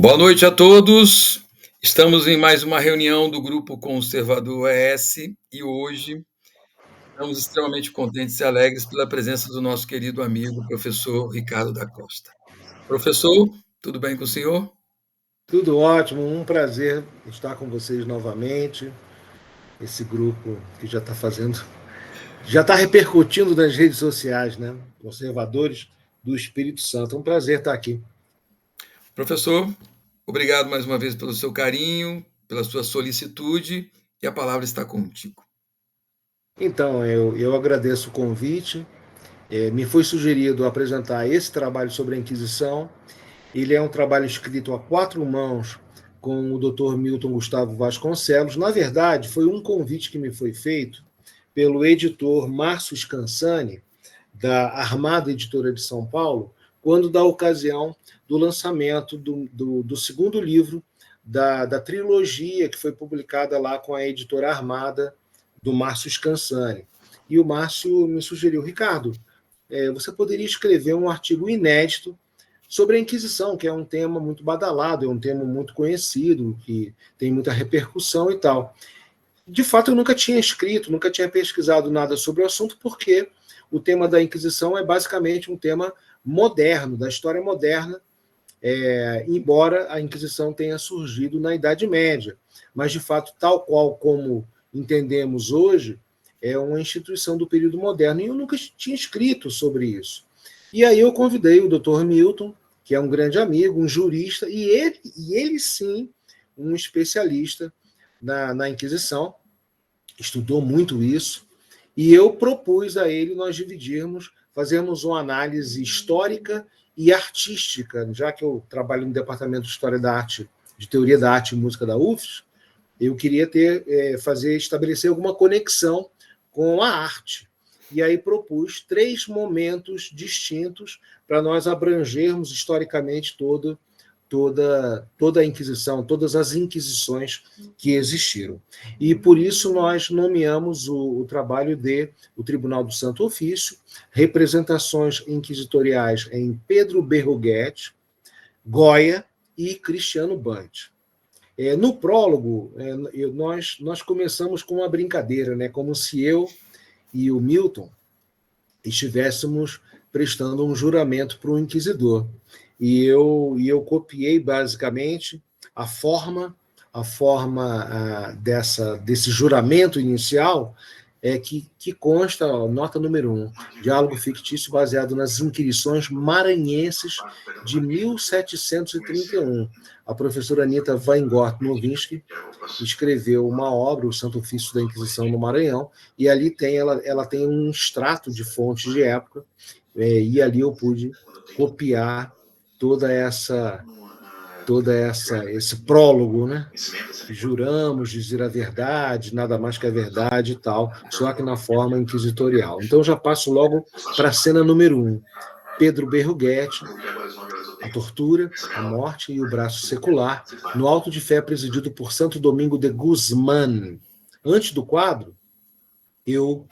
Boa noite a todos. Estamos em mais uma reunião do Grupo Conservador ES e hoje estamos extremamente contentes e alegres pela presença do nosso querido amigo, professor Ricardo da Costa. Professor, tudo bem com o senhor? Tudo ótimo, um prazer estar com vocês novamente. Esse grupo que já está repercutindo nas redes sociais, né? Conservadores do Espírito Santo. É um prazer estar aqui. Professor, obrigado mais uma vez pelo seu carinho, pela sua solicitude e a palavra está contigo. Então, eu agradeço o convite. Me foi sugerido apresentar esse trabalho sobre a Inquisição. Ele é um trabalho escrito a quatro mãos com o Dr. Milton Gustavo Vasconcelos. Na verdade, foi um convite que me foi feito pelo editor Márcio Scansani, da Armada Editora de São Paulo, quando da ocasião do lançamento do segundo livro da trilogia que foi publicada lá com a editora Armada, do Márcio Scansani. E o Márcio me sugeriu, Ricardo, você poderia escrever um artigo inédito sobre a Inquisição, que é um tema muito badalado, é um tema muito conhecido, que tem muita repercussão e tal. De fato, eu nunca tinha escrito, nunca tinha pesquisado nada sobre o assunto, porque o tema da Inquisição é basicamente um tema moderno, da história moderna, embora a Inquisição tenha surgido na Idade Média. Mas, de fato, tal qual como entendemos hoje, é uma instituição do período moderno, e eu nunca tinha escrito sobre isso. E aí eu convidei o Dr. Milton, que é um grande amigo, um jurista, e ele sim, um especialista na Inquisição, estudou muito isso, e eu propus a ele nós dividirmos, fazermos uma análise histórica e artística, já que eu trabalho no Departamento de História da Arte, de Teoria da Arte e Música da UFS, eu queria estabelecer alguma conexão com a arte. E aí propus 3 momentos distintos para nós abrangermos historicamente toda a Inquisição, todas as inquisições que existiram. E por isso nós nomeamos o trabalho de o Tribunal do Santo Ofício, representações inquisitoriais em Pedro Berruguete, Goya e Cristiano Bante. No prólogo, nós começamos com uma brincadeira, né? Como se eu e o Milton estivéssemos prestando um juramento para o inquisidor. E eu copiei basicamente a forma desse juramento inicial que consta, nota número 1, diálogo fictício baseado nas inquirições maranhenses de 1731. A professora Anita Weingart Nowinski escreveu uma obra, O Santo Ofício da Inquisição no Maranhão, e ali ela tem um extrato de fontes de época, e ali eu pude copiar esse prólogo, né? Juramos dizer a verdade, nada mais que a verdade e tal, só que na forma inquisitorial. Então já passo logo para a cena número 1. Pedro Berruguete, a tortura, a morte e o braço secular, no auto de fé presidido por Santo Domingo de Guzmán. Antes do quadro, eu,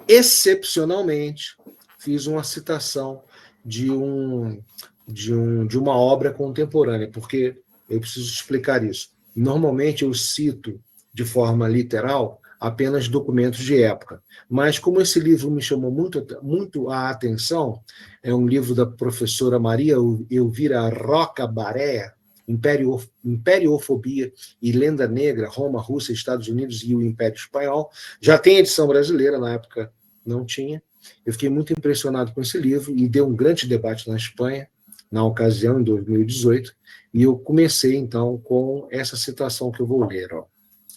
excepcionalmente, fiz uma citação de uma obra contemporânea, porque eu preciso explicar isso. Normalmente eu cito de forma literal apenas documentos de época, mas como esse livro me chamou muito a atenção, é um livro da professora Maria Elvira Roca Baré, Imperiofobia e Lenda Negra, Roma, Rússia, Estados Unidos e o Império Espanhol. Já tem edição brasileira, na época não tinha. Eu fiquei muito impressionado com esse livro e deu um grande debate na Espanha, na ocasião, em 2018, e eu comecei, então, com essa citação que eu vou ler.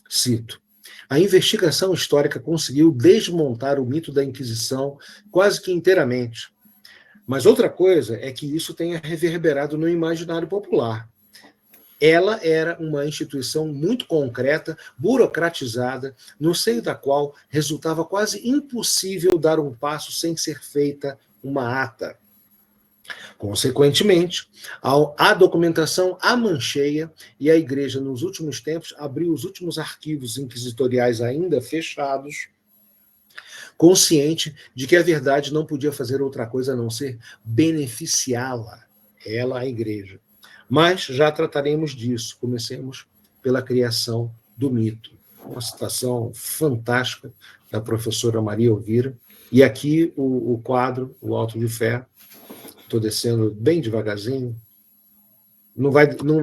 Cito: a investigação histórica conseguiu desmontar o mito da Inquisição quase que inteiramente. Mas outra coisa é que isso tenha reverberado no imaginário popular. Ela era uma instituição muito concreta, burocratizada, no seio da qual resultava quase impossível dar um passo sem ser feita uma ata. Consequentemente, a documentação a mancheia e a Igreja, nos últimos tempos, abriu os últimos arquivos inquisitoriais ainda fechados, consciente de que a verdade não podia fazer outra coisa a não ser beneficiá-la, ela, a Igreja. Mas já trataremos disso. Comecemos pela criação do mito. Uma citação fantástica da professora Maria Elvira. E aqui o quadro, o Auto de Fé, estou descendo bem devagarzinho.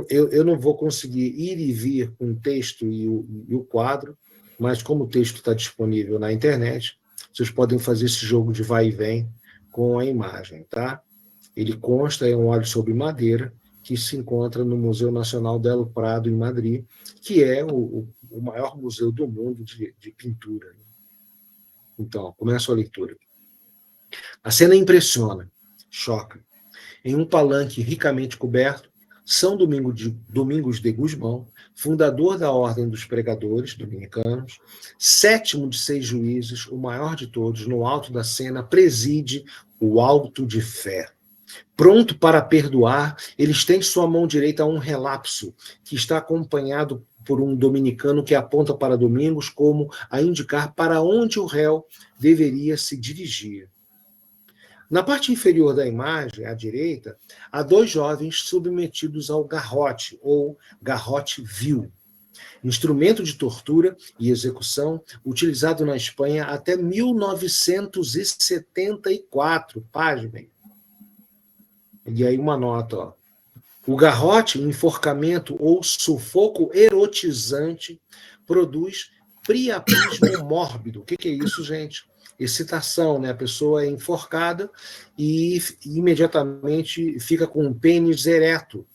Eu não vou conseguir ir e vir com o texto e o quadro, mas como o texto está disponível na internet, vocês podem fazer esse jogo de vai e vem com a imagem, tá? Ele consta, é um óleo sobre madeira, que se encontra no Museu Nacional del Prado, em Madrid, que é o maior museu do mundo de pintura. Então, começa a leitura. A cena impressiona, choca. Em um palanque ricamente coberto, São Domingos de Gusmão, fundador da Ordem dos Pregadores Dominicanos, sétimo de 6 juízes, o maior de todos, no alto da cena, preside o Auto de Fé. Pronto para perdoar, ele estende sua mão direita a um relapso, que está acompanhado por um dominicano que aponta para Domingos como a indicar para onde o réu deveria se dirigir. Na parte inferior da imagem, à direita, há 2 jovens submetidos ao garrote, ou garrote vil, instrumento de tortura e execução utilizado na Espanha até 1974. Pasmem. E aí uma nota, ó. O garrote, enforcamento ou sufoco erotizante produz priapismo mórbido. O que é isso, gente? Excitação, né? A pessoa é enforcada e imediatamente fica com o pênis ereto.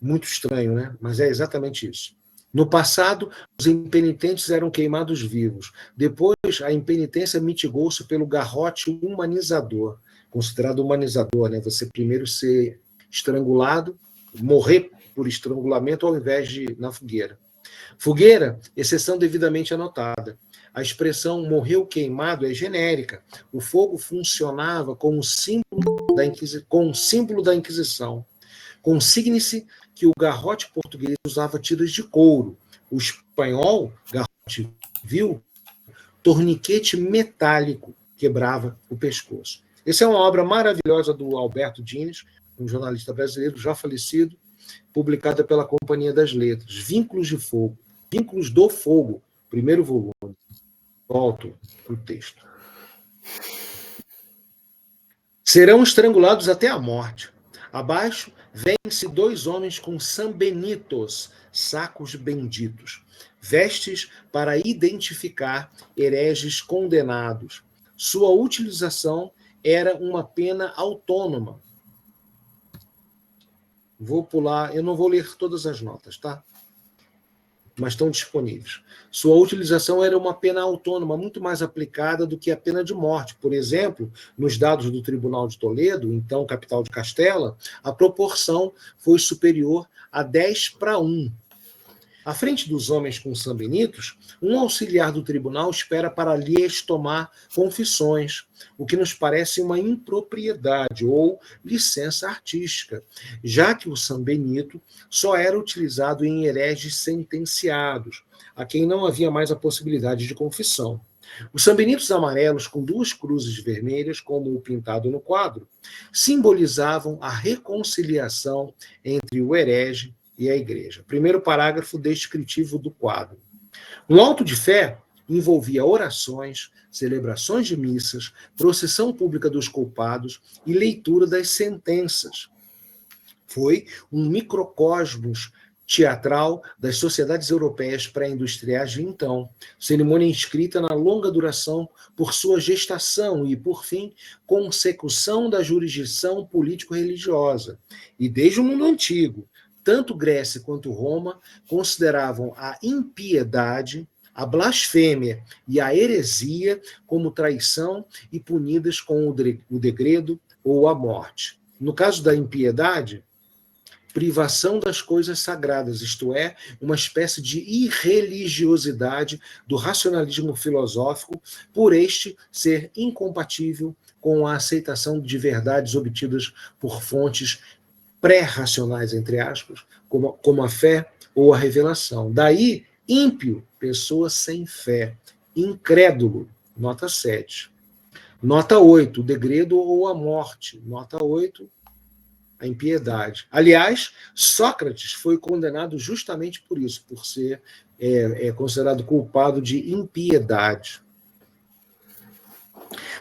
Muito estranho, né? Mas é exatamente isso. No passado, os impenitentes eram queimados vivos. Depois, a impenitência mitigou-se pelo garrote humanizador, considerado humanizador, né? Você primeiro ser estrangulado, morrer por estrangulamento ao invés de na fogueira. Fogueira, exceção devidamente anotada. A expressão morreu queimado é genérica. O fogo funcionava como símbolo da Inquisição. Consigne-se que o garrote português usava tiras de couro. O espanhol, garrote vil, torniquete metálico, quebrava o pescoço. Essa é uma obra maravilhosa do Alberto Dines, um jornalista brasileiro já falecido, publicada pela Companhia das Letras. Vínculos do Fogo, primeiro volume. Volto para o texto. Serão estrangulados até a morte. Abaixo, vêm-se 2 homens com sambenitos, sacos benditos, vestes para identificar hereges condenados. Sua utilização era uma pena autônoma. Vou pular, eu não vou ler todas as notas, tá? Mas estão disponíveis. Sua utilização era uma pena autônoma, muito mais aplicada do que a pena de morte. Por exemplo, nos dados do Tribunal de Toledo, então capital de Castela, a proporção foi superior a 10:1. À frente dos homens com sambenitos, um auxiliar do tribunal espera para lhes tomar confissões, o que nos parece uma impropriedade ou licença artística, já que o sambenito só era utilizado em hereges sentenciados, a quem não havia mais a possibilidade de confissão. Os sambenitos amarelos com 2 cruzes vermelhas, como o pintado no quadro, simbolizavam a reconciliação entre o herege e a igreja. Primeiro parágrafo descritivo do quadro. Um auto de fé envolvia orações, celebrações de missas, procissão pública dos culpados e leitura das sentenças. Foi um microcosmos teatral das sociedades europeias pré-industriais de então, cerimônia inscrita na longa duração por sua gestação e, por fim, consecução da jurisdição político-religiosa. E desde o mundo antigo, tanto Grécia quanto Roma consideravam a impiedade, a blasfêmia e a heresia como traição e punidas com o degredo ou a morte. No caso da impiedade, privação das coisas sagradas, isto é, uma espécie de irreligiosidade do racionalismo filosófico, por este ser incompatível com a aceitação de verdades obtidas por fontes pré-racionais, entre aspas, como a fé ou a revelação. Daí, ímpio, pessoa sem fé. Incrédulo, nota 7. Nota 8, o degredo ou a morte. Nota 8, a impiedade. Aliás, Sócrates foi condenado justamente por isso, por ser considerado culpado de impiedade.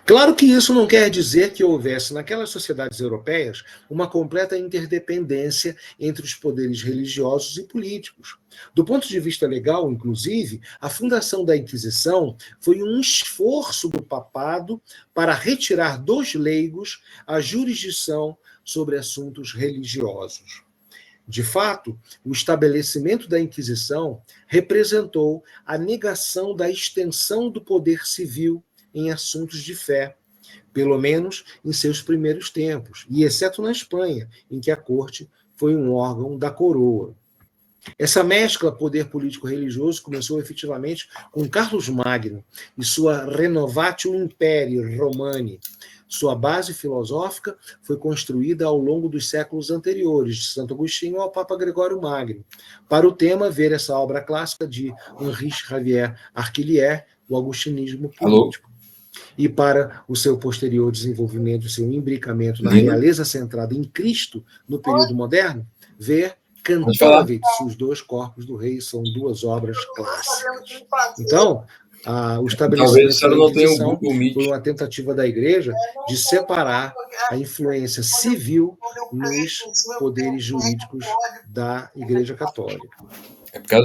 Claro que isso não quer dizer que houvesse, naquelas sociedades europeias, uma completa interdependência entre os poderes religiosos e políticos. Do ponto de vista legal, inclusive, a fundação da Inquisição foi um esforço do papado para retirar dos leigos a jurisdição sobre assuntos religiosos. De fato, o estabelecimento da Inquisição representou a negação da extensão do poder civil em assuntos de fé, pelo menos em seus primeiros tempos, e exceto na Espanha, em que a corte foi um órgão da coroa. Essa mescla poder político-religioso começou efetivamente com Carlos Magno e sua Renovatio Imperii Romani. Sua base filosófica foi construída ao longo dos séculos anteriores, de Santo Agostinho ao Papa Gregório Magno. Para o tema, ver essa obra clássica de Henri Xavier Arquillier, O Agostinismo Político. E para o seu posterior desenvolvimento, seu imbricamento na realeza centrada em Cristo no período moderno, ver Cantovit, Os Dois Corpos do Rei, são duas obras clássicas. Então, o estabelecimento da Inquisição foi uma tentativa da Igreja de separar a influência civil nos poderes jurídicos da Igreja Católica.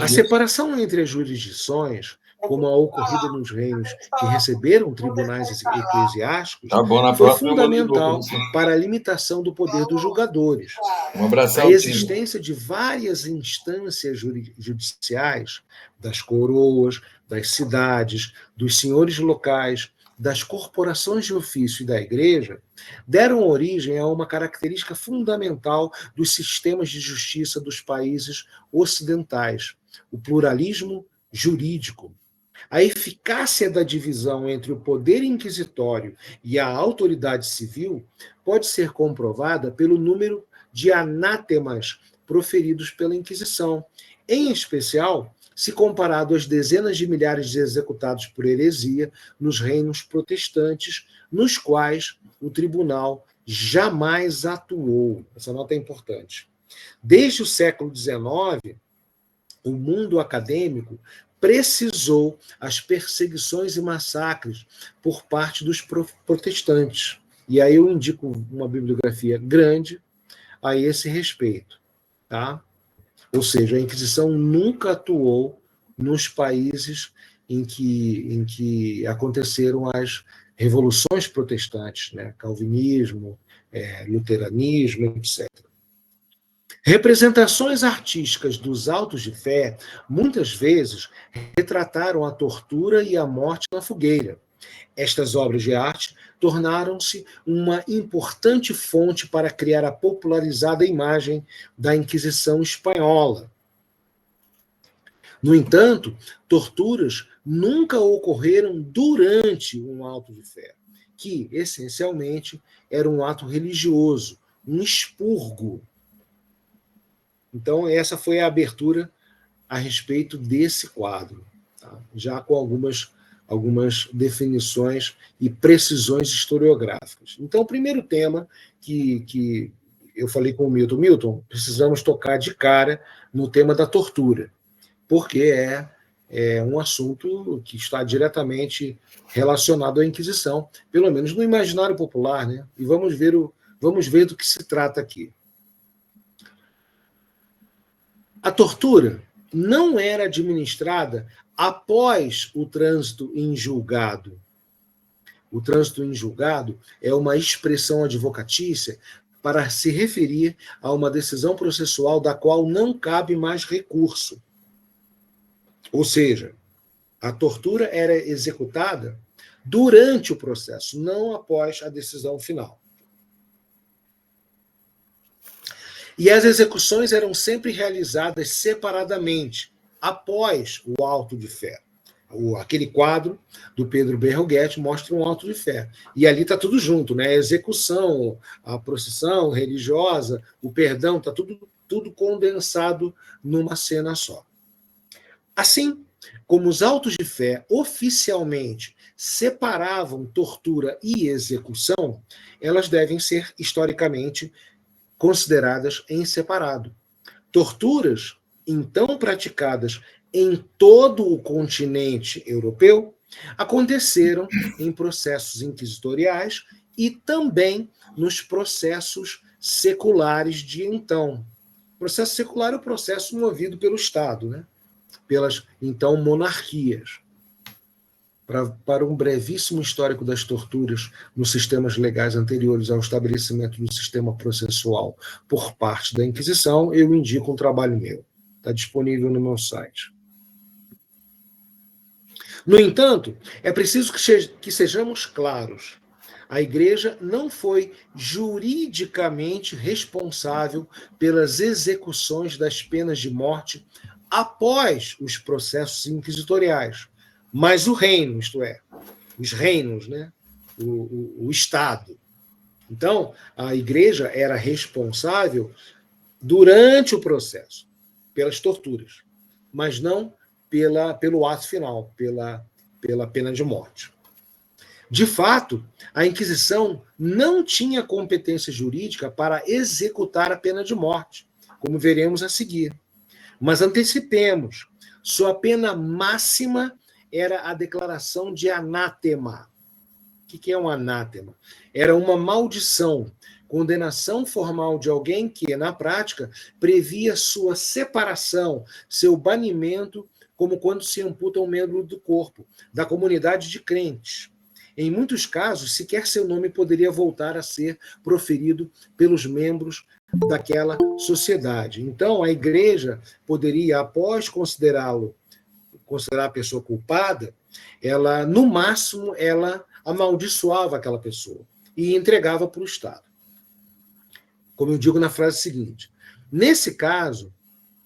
A separação entre as jurisdições, como a ocorrida nos reinos que receberam tribunais eclesiásticos, foi fundamental para a limitação do poder dos julgadores. A existência de várias instâncias judiciais, das coroas, das cidades, dos senhores locais, das corporações de ofício e da Igreja, deram origem a uma característica fundamental dos sistemas de justiça dos países ocidentais: o pluralismo jurídico. A eficácia da divisão entre o poder inquisitório e a autoridade civil pode ser comprovada pelo número de anátemas proferidos pela Inquisição, em especial se comparado às dezenas de milhares de executados por heresia nos reinos protestantes, nos quais o tribunal jamais atuou. Essa nota é importante. Desde o século XIX, o mundo acadêmico precisou as perseguições e massacres por parte dos protestantes. E aí eu indico uma bibliografia grande a esse respeito. Tá? Ou seja, a Inquisição nunca atuou nos países em que aconteceram as revoluções protestantes, né? Calvinismo, luteranismo, etc. Representações artísticas dos autos de fé, muitas vezes, retrataram a tortura e a morte na fogueira. Estas obras de arte tornaram-se uma importante fonte para criar a popularizada imagem da Inquisição espanhola. No entanto, torturas nunca ocorreram durante um auto de fé, que, essencialmente, era um ato religioso, um expurgo. Então, essa foi a abertura a respeito desse quadro, tá? Já com algumas definições e precisões historiográficas. Então, o primeiro tema que eu falei com o Milton, precisamos tocar de cara no tema da tortura, porque é um assunto que está diretamente relacionado à Inquisição, pelo menos no imaginário popular, né? E vamos ver do que se trata aqui. A tortura não era administrada após o trânsito em julgado. O trânsito em julgado é uma expressão advocatícia para se referir a uma decisão processual da qual não cabe mais recurso. Ou seja, a tortura era executada durante o processo, não após a decisão final. E as execuções eram sempre realizadas separadamente, após o auto de fé. Aquele quadro do Pedro Berruguete mostra um auto de fé. E ali está tudo junto, né? A execução, a procissão religiosa, o perdão, está tudo condensado numa cena só. Assim, como os autos de fé oficialmente separavam tortura e execução, elas devem ser historicamente consideradas em separado. Torturas, então praticadas em todo o continente europeu, aconteceram em processos inquisitoriais e também nos processos seculares de então. O processo secular é o processo movido pelo Estado, né? Pelas, então, monarquias. Para um brevíssimo histórico das torturas nos sistemas legais anteriores ao estabelecimento do sistema processual por parte da Inquisição, eu indico um trabalho meu. Está disponível no meu site. No entanto, é preciso que sejamos claros. A Igreja não foi juridicamente responsável pelas execuções das penas de morte após os processos inquisitoriais, mas o reino, isto é, os reinos, né? o Estado. Então, a Igreja era responsável durante o processo, pelas torturas, mas não pelo ato final, pela pena de morte. De fato, a Inquisição não tinha competência jurídica para executar a pena de morte, como veremos a seguir. Mas antecipemos, sua pena máxima era a declaração de anátema. O que é um anátema? Era uma maldição, condenação formal de alguém que, na prática, previa sua separação, seu banimento, como quando se amputa um membro do corpo, da comunidade de crentes. Em muitos casos, sequer seu nome poderia voltar a ser proferido pelos membros daquela sociedade. Então, a Igreja poderia, após considerar a pessoa culpada, ela, no máximo, ela amaldiçoava aquela pessoa e entregava para o Estado. Como eu digo na frase seguinte, nesse caso,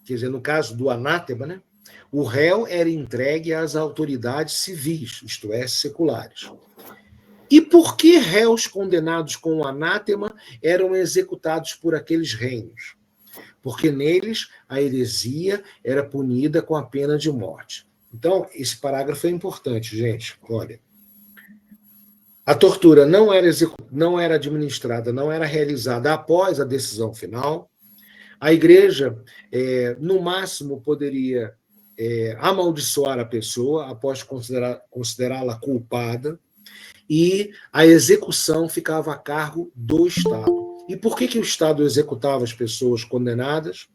quer dizer, no caso do anátema, né, o réu era entregue às autoridades civis, isto é, seculares. E por que réus condenados com o anátema eram executados por aqueles reinos? Porque neles a heresia era punida com a pena de morte. Então, esse parágrafo é importante, gente. Olha, a tortura não era administrada, não era realizada após a decisão final. A Igreja, no máximo, poderia amaldiçoar a pessoa após considerá-la culpada, e a execução ficava a cargo do Estado. E por que o Estado executava as pessoas condenadas,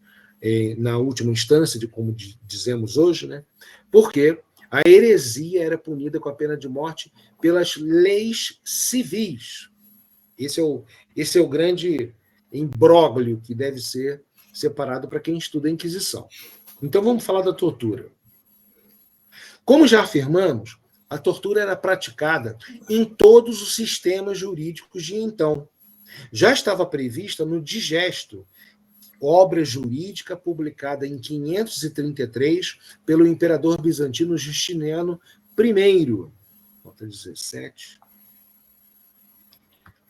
na última instância, como dizemos hoje, né? Porque a heresia era punida com a pena de morte pelas leis civis. Esse é o grande imbróglio que deve ser separado para quem estuda a Inquisição. Então vamos falar da tortura. Como já afirmamos, a tortura era praticada em todos os sistemas jurídicos de então. Já estava prevista no Digesto, obra jurídica publicada em 533 pelo imperador bizantino Justiniano I. Nota 17.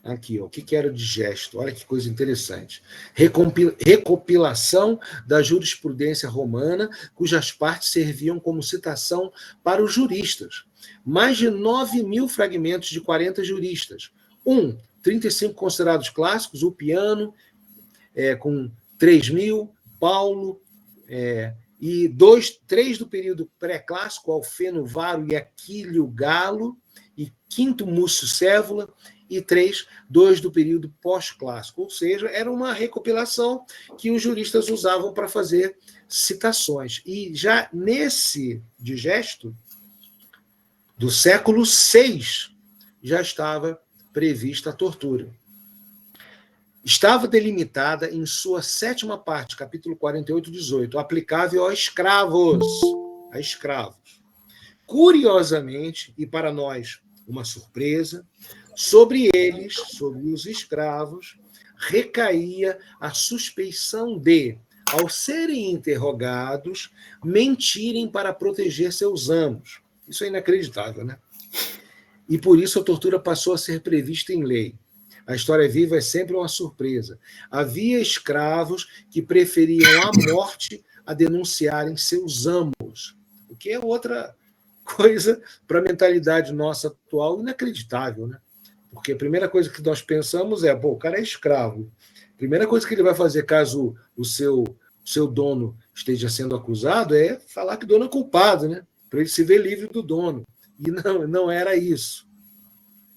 Aqui, ó, o que era o Digesto? Olha que coisa interessante. Recopilação da jurisprudência romana, cujas partes serviam como citação para os juristas. Mais de 9.000 fragmentos de 40 juristas. 35 considerados clássicos, o Piano, com 3.000, Paulo, e 3 do período pré-clássico, Alfeno Varo e Aquílio Galo, e Quinto Múcio Cévola, e 2 do período pós-clássico. Ou seja, era uma recopilação que os juristas usavam para fazer citações. E já nesse digesto, do século VI, já estava prevista a tortura. Estava delimitada em sua 7ª parte, capítulo 48, 18, aplicável a escravos. Curiosamente, e para nós uma surpresa, sobre eles, sobre os escravos, recaía a suspeição de, ao serem interrogados, mentirem para proteger seus amos. Isso é inacreditável, né? E por isso a tortura passou a ser prevista em lei. A história viva é sempre uma surpresa. Havia escravos que preferiam a morte a denunciarem seus amos, o que é outra coisa para a mentalidade nossa atual inacreditável, né? Porque a primeira coisa que nós pensamos é, o cara é escravo. primeira coisa que ele vai fazer caso o seu dono esteja sendo acusado é falar que o dono é culpado, né? Para ele se ver livre do dono. E não era isso.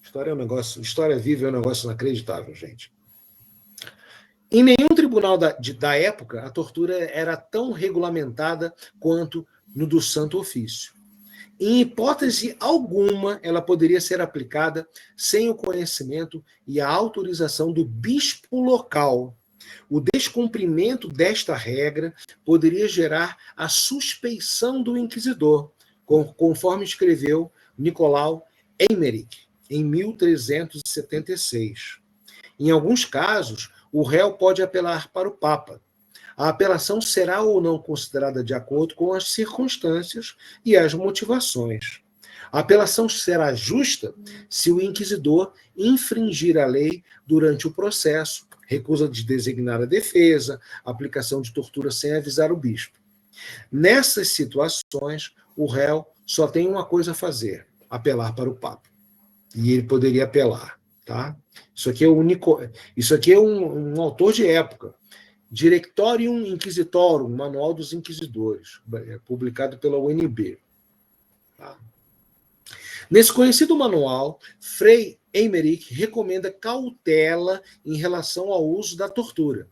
História viva é um negócio inacreditável, gente. Em nenhum tribunal da época, a tortura era tão regulamentada quanto no do Santo Ofício. Em hipótese alguma, ela poderia ser aplicada sem o conhecimento e a autorização do bispo local. O descumprimento desta regra poderia gerar a suspeição do inquisidor, conforme escreveu Nicolau Eymerich, em 1376. Em alguns casos, o réu pode apelar para o Papa. A apelação será ou não considerada de acordo com as circunstâncias e as motivações. A apelação será justa se o inquisidor infringir a lei durante o processo, recusa de designar a defesa, aplicação de tortura sem avisar o bispo. Nessas situações, o réu só tem uma coisa a fazer: apelar para o Papa. E ele poderia apelar. Tá? Isso aqui é um autor de época. Directorium Inquisitorum, Manual dos Inquisidores, publicado pela UNB. Tá? Nesse conhecido manual, Frei Eymerich recomenda cautela em relação ao uso da tortura.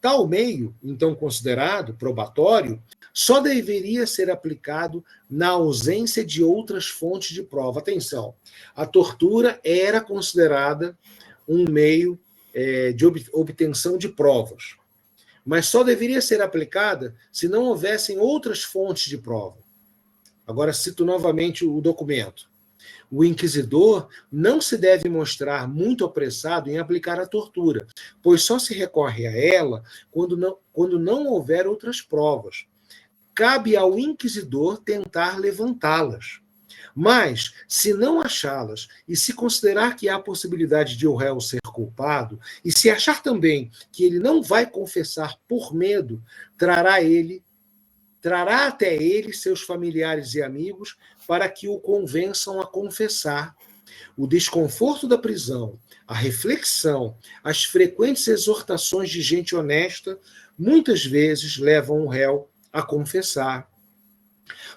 Tal meio, então considerado probatório, só deveria ser aplicado na ausência de outras fontes de prova. Atenção, a tortura era considerada um meio de obtenção de provas, mas só deveria ser aplicada se não houvessem outras fontes de prova. Agora cito novamente o documento. O inquisidor não se deve mostrar muito apressado em aplicar a tortura, pois só se recorre a ela quando não houver outras provas. Cabe ao inquisidor tentar levantá-las. Mas, se não achá-las e se considerar que há possibilidade de o réu ser culpado, e se achar também que ele não vai confessar por medo, trará até ele seus familiares e amigos para que o convençam a confessar. O desconforto da prisão, a reflexão, as frequentes exortações de gente honesta, muitas vezes levam o réu a confessar.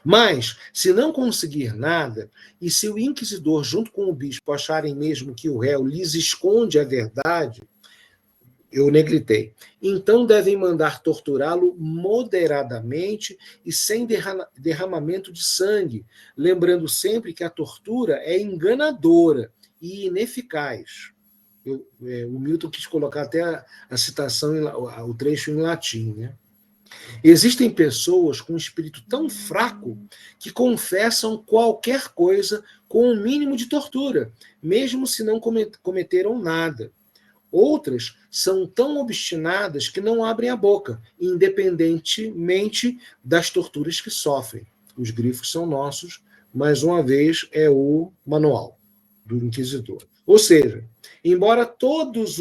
Mas, se não conseguir nada, e se o inquisidor, junto com o bispo, acharem mesmo que o réu lhes esconde a verdade, eu negritei, então devem mandar torturá-lo moderadamente e sem derramamento de sangue, lembrando sempre que a tortura é enganadora e ineficaz. O Milton quis colocar até a citação, o trecho em latim, né? Existem pessoas com um espírito tão fraco que confessam qualquer coisa com um mínimo de tortura, mesmo se não cometeram nada. Outras são tão obstinadas que não abrem a boca, independentemente das torturas que sofrem. Os grifos são nossos, mais uma vez, é o manual do inquisidor. Ou seja, embora todos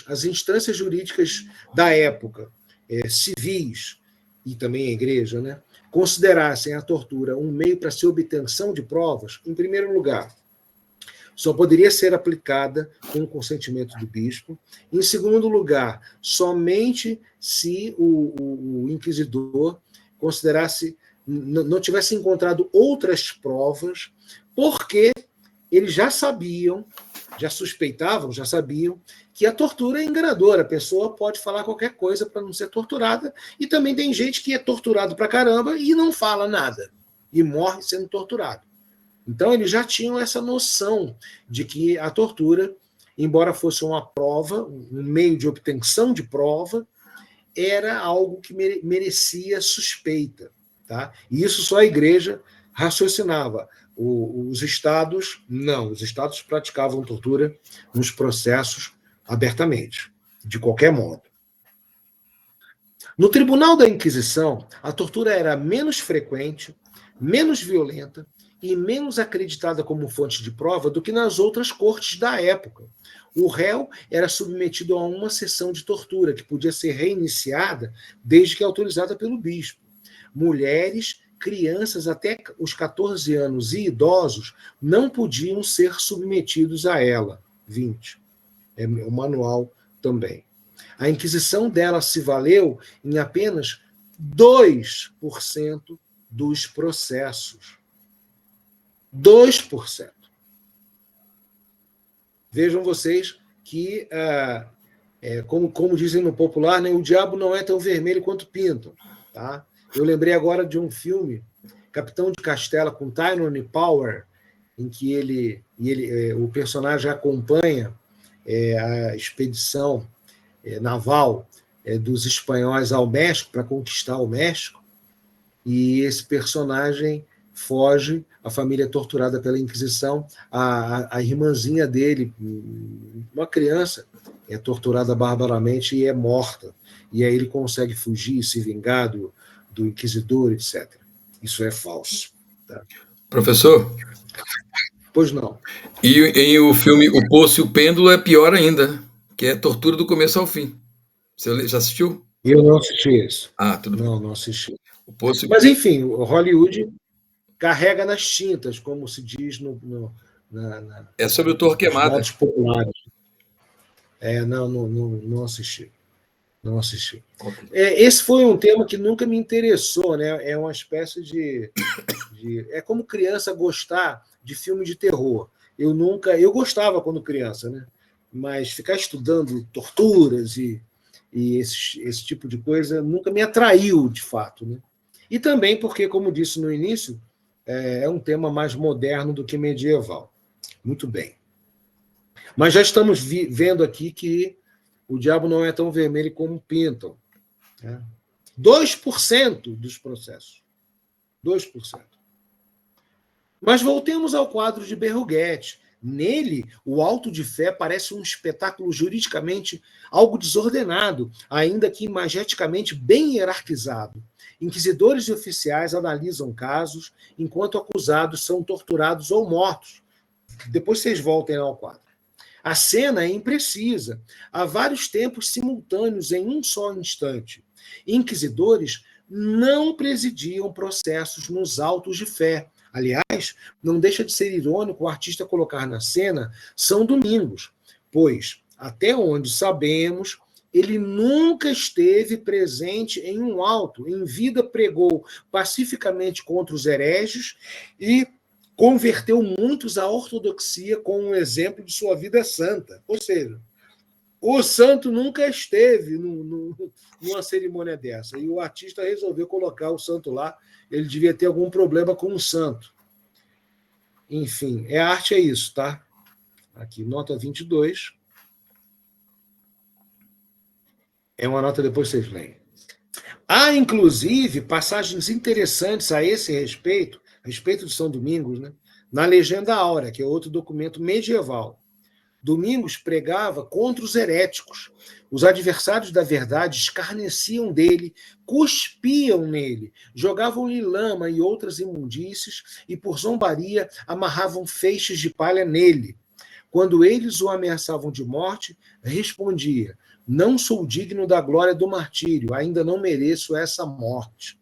as instâncias jurídicas da época, civis e também a igreja, né, considerassem a tortura um meio para se obtenção de provas, em primeiro lugar, só poderia ser aplicada com o consentimento do bispo. Em segundo lugar, somente se o inquisidor não tivesse encontrado outras provas, porque eles já sabiam que a tortura é enganadora. A pessoa pode falar qualquer coisa para não ser torturada, e também tem gente que é torturado pra caramba e não fala nada, e morre sendo torturado. Então, eles já tinham essa noção de que a tortura, embora fosse uma prova, um meio de obtenção de prova, era algo que merecia suspeita. Tá? E isso só a igreja raciocinava. Os estados, não. Os estados praticavam tortura nos processos abertamente, de qualquer modo. No Tribunal da Inquisição, a tortura era menos frequente, menos violenta e menos acreditada como fonte de prova do que nas outras cortes da época. O réu era submetido a uma sessão de tortura, que podia ser reiniciada desde que autorizada pelo bispo. Mulheres, crianças até os 14 anos e idosos não podiam ser submetidos a ela. 20. o manual também. A Inquisição dela se valeu em apenas 2% dos processos. 2%. Vejam vocês que, como dizem no popular, né, o diabo não é tão vermelho quanto pintam. Tá? Eu lembrei agora de um filme, Capitão de Castela, com Tyrone Power, em que o personagem acompanha a expedição naval dos espanhóis ao México para conquistar o México, e esse personagem foge, a família é torturada pela Inquisição, a irmãzinha dele, uma criança, é torturada barbaramente e é morta. E aí ele consegue fugir, se vingar do inquisidor, etc. Isso é falso. Tá? Professor? Pois não. E o filme O Poço e o Pêndulo é pior ainda, que é tortura do começo ao fim. Você já assistiu? Eu não assisti isso. Tudo bem. Não assisti. O Poço... Mas, enfim, o Hollywood carrega nas tintas, como se diz é sobre o Torquemada. Modos populares. Não assisti. Não assisti. Okay. Esse foi um tema que nunca me interessou, né? É uma espécie de é como criança gostar de filme de terror. Eu gostava quando criança, né? Mas ficar estudando torturas e esse tipo de coisa nunca me atraiu, de fato, né? E também porque, como disse no início, é um tema mais moderno do que medieval. Muito bem. Mas já estamos vendo aqui que o diabo não é tão vermelho como pintam. Né? 2% dos processos. 2%. Mas voltemos ao quadro de Berruguete. Nele, o auto de fé parece um espetáculo juridicamente algo desordenado, ainda que imageticamente bem hierarquizado. Inquisidores e oficiais analisam casos, enquanto acusados são torturados ou mortos. Depois vocês voltem ao quadro. A cena é imprecisa. Há vários tempos simultâneos em um só instante. Inquisidores não presidiam processos nos autos de fé. Aliás, não deixa de ser irônico o artista colocar na cena São Domingos, pois, até onde sabemos, ele nunca esteve presente em um auto. Em vida pregou pacificamente contra os hereges e converteu muitos à ortodoxia com um exemplo de sua vida santa. Ou seja, o santo nunca esteve numa cerimônia dessa. E o artista resolveu colocar o santo lá. Ele devia ter algum problema com o santo. Enfim, a arte é isso, tá? Aqui, nota 22. É uma nota, depois vocês leem. Há, inclusive, passagens interessantes a esse respeito de São Domingos, né? Na Legenda Áurea, que é outro documento medieval. Domingos pregava contra os heréticos. Os adversários da verdade escarneciam dele, cuspiam nele, jogavam-lhe lama e outras imundícies e, por zombaria, amarravam feixes de palha nele. Quando eles o ameaçavam de morte, respondia: não sou digno da glória do martírio, ainda não mereço essa morte.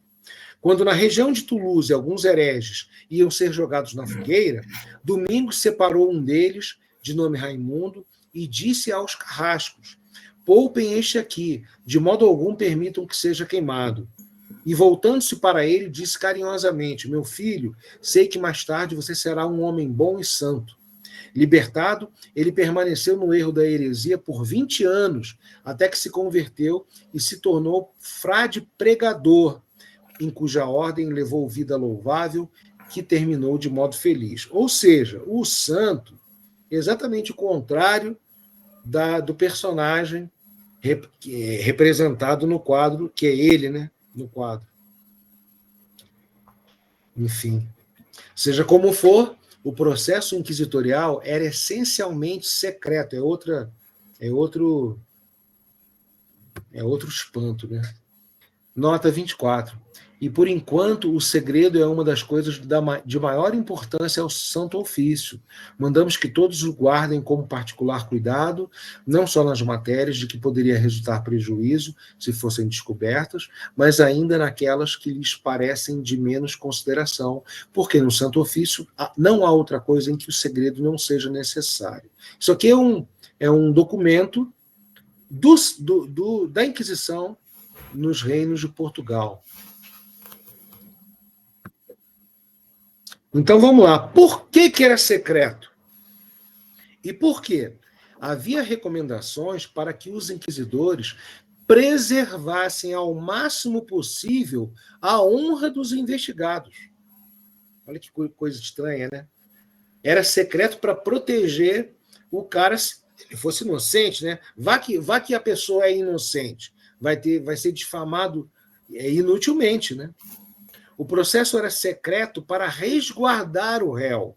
Quando na região de Toulouse alguns hereges iam ser jogados na fogueira, Domingos separou um deles, de nome Raimundo, e disse aos carrascos: poupem este aqui, de modo algum permitam que seja queimado. E voltando-se para ele, disse carinhosamente: meu filho, sei que mais tarde você será um homem bom e santo. Libertado, ele permaneceu no erro da heresia por 20 anos, até que se converteu e se tornou frade pregador, em cuja ordem levou vida louvável, que terminou de modo feliz. Ou seja, o santo, exatamente o contrário do personagem representado no quadro, que é ele, né, no quadro. Enfim, seja como for, o processo inquisitorial era essencialmente secreto, é outro espanto, né? Nota 24. E, por enquanto, o segredo é uma das coisas de maior importância ao Santo Ofício. Mandamos que todos o guardem como particular cuidado, não só nas matérias de que poderia resultar prejuízo se fossem descobertas, mas ainda naquelas que lhes parecem de menos consideração, porque no Santo Ofício não há outra coisa em que o segredo não seja necessário. Isso aqui é um documento da Inquisição nos reinos de Portugal. Então vamos lá. Por que era secreto? E por quê? Havia recomendações para que os inquisidores preservassem ao máximo possível a honra dos investigados. Olha que coisa estranha, né? Era secreto para proteger o cara, se ele fosse inocente, né? Vá que a pessoa é inocente, vai ser difamado inutilmente, né? O processo era secreto para resguardar o réu.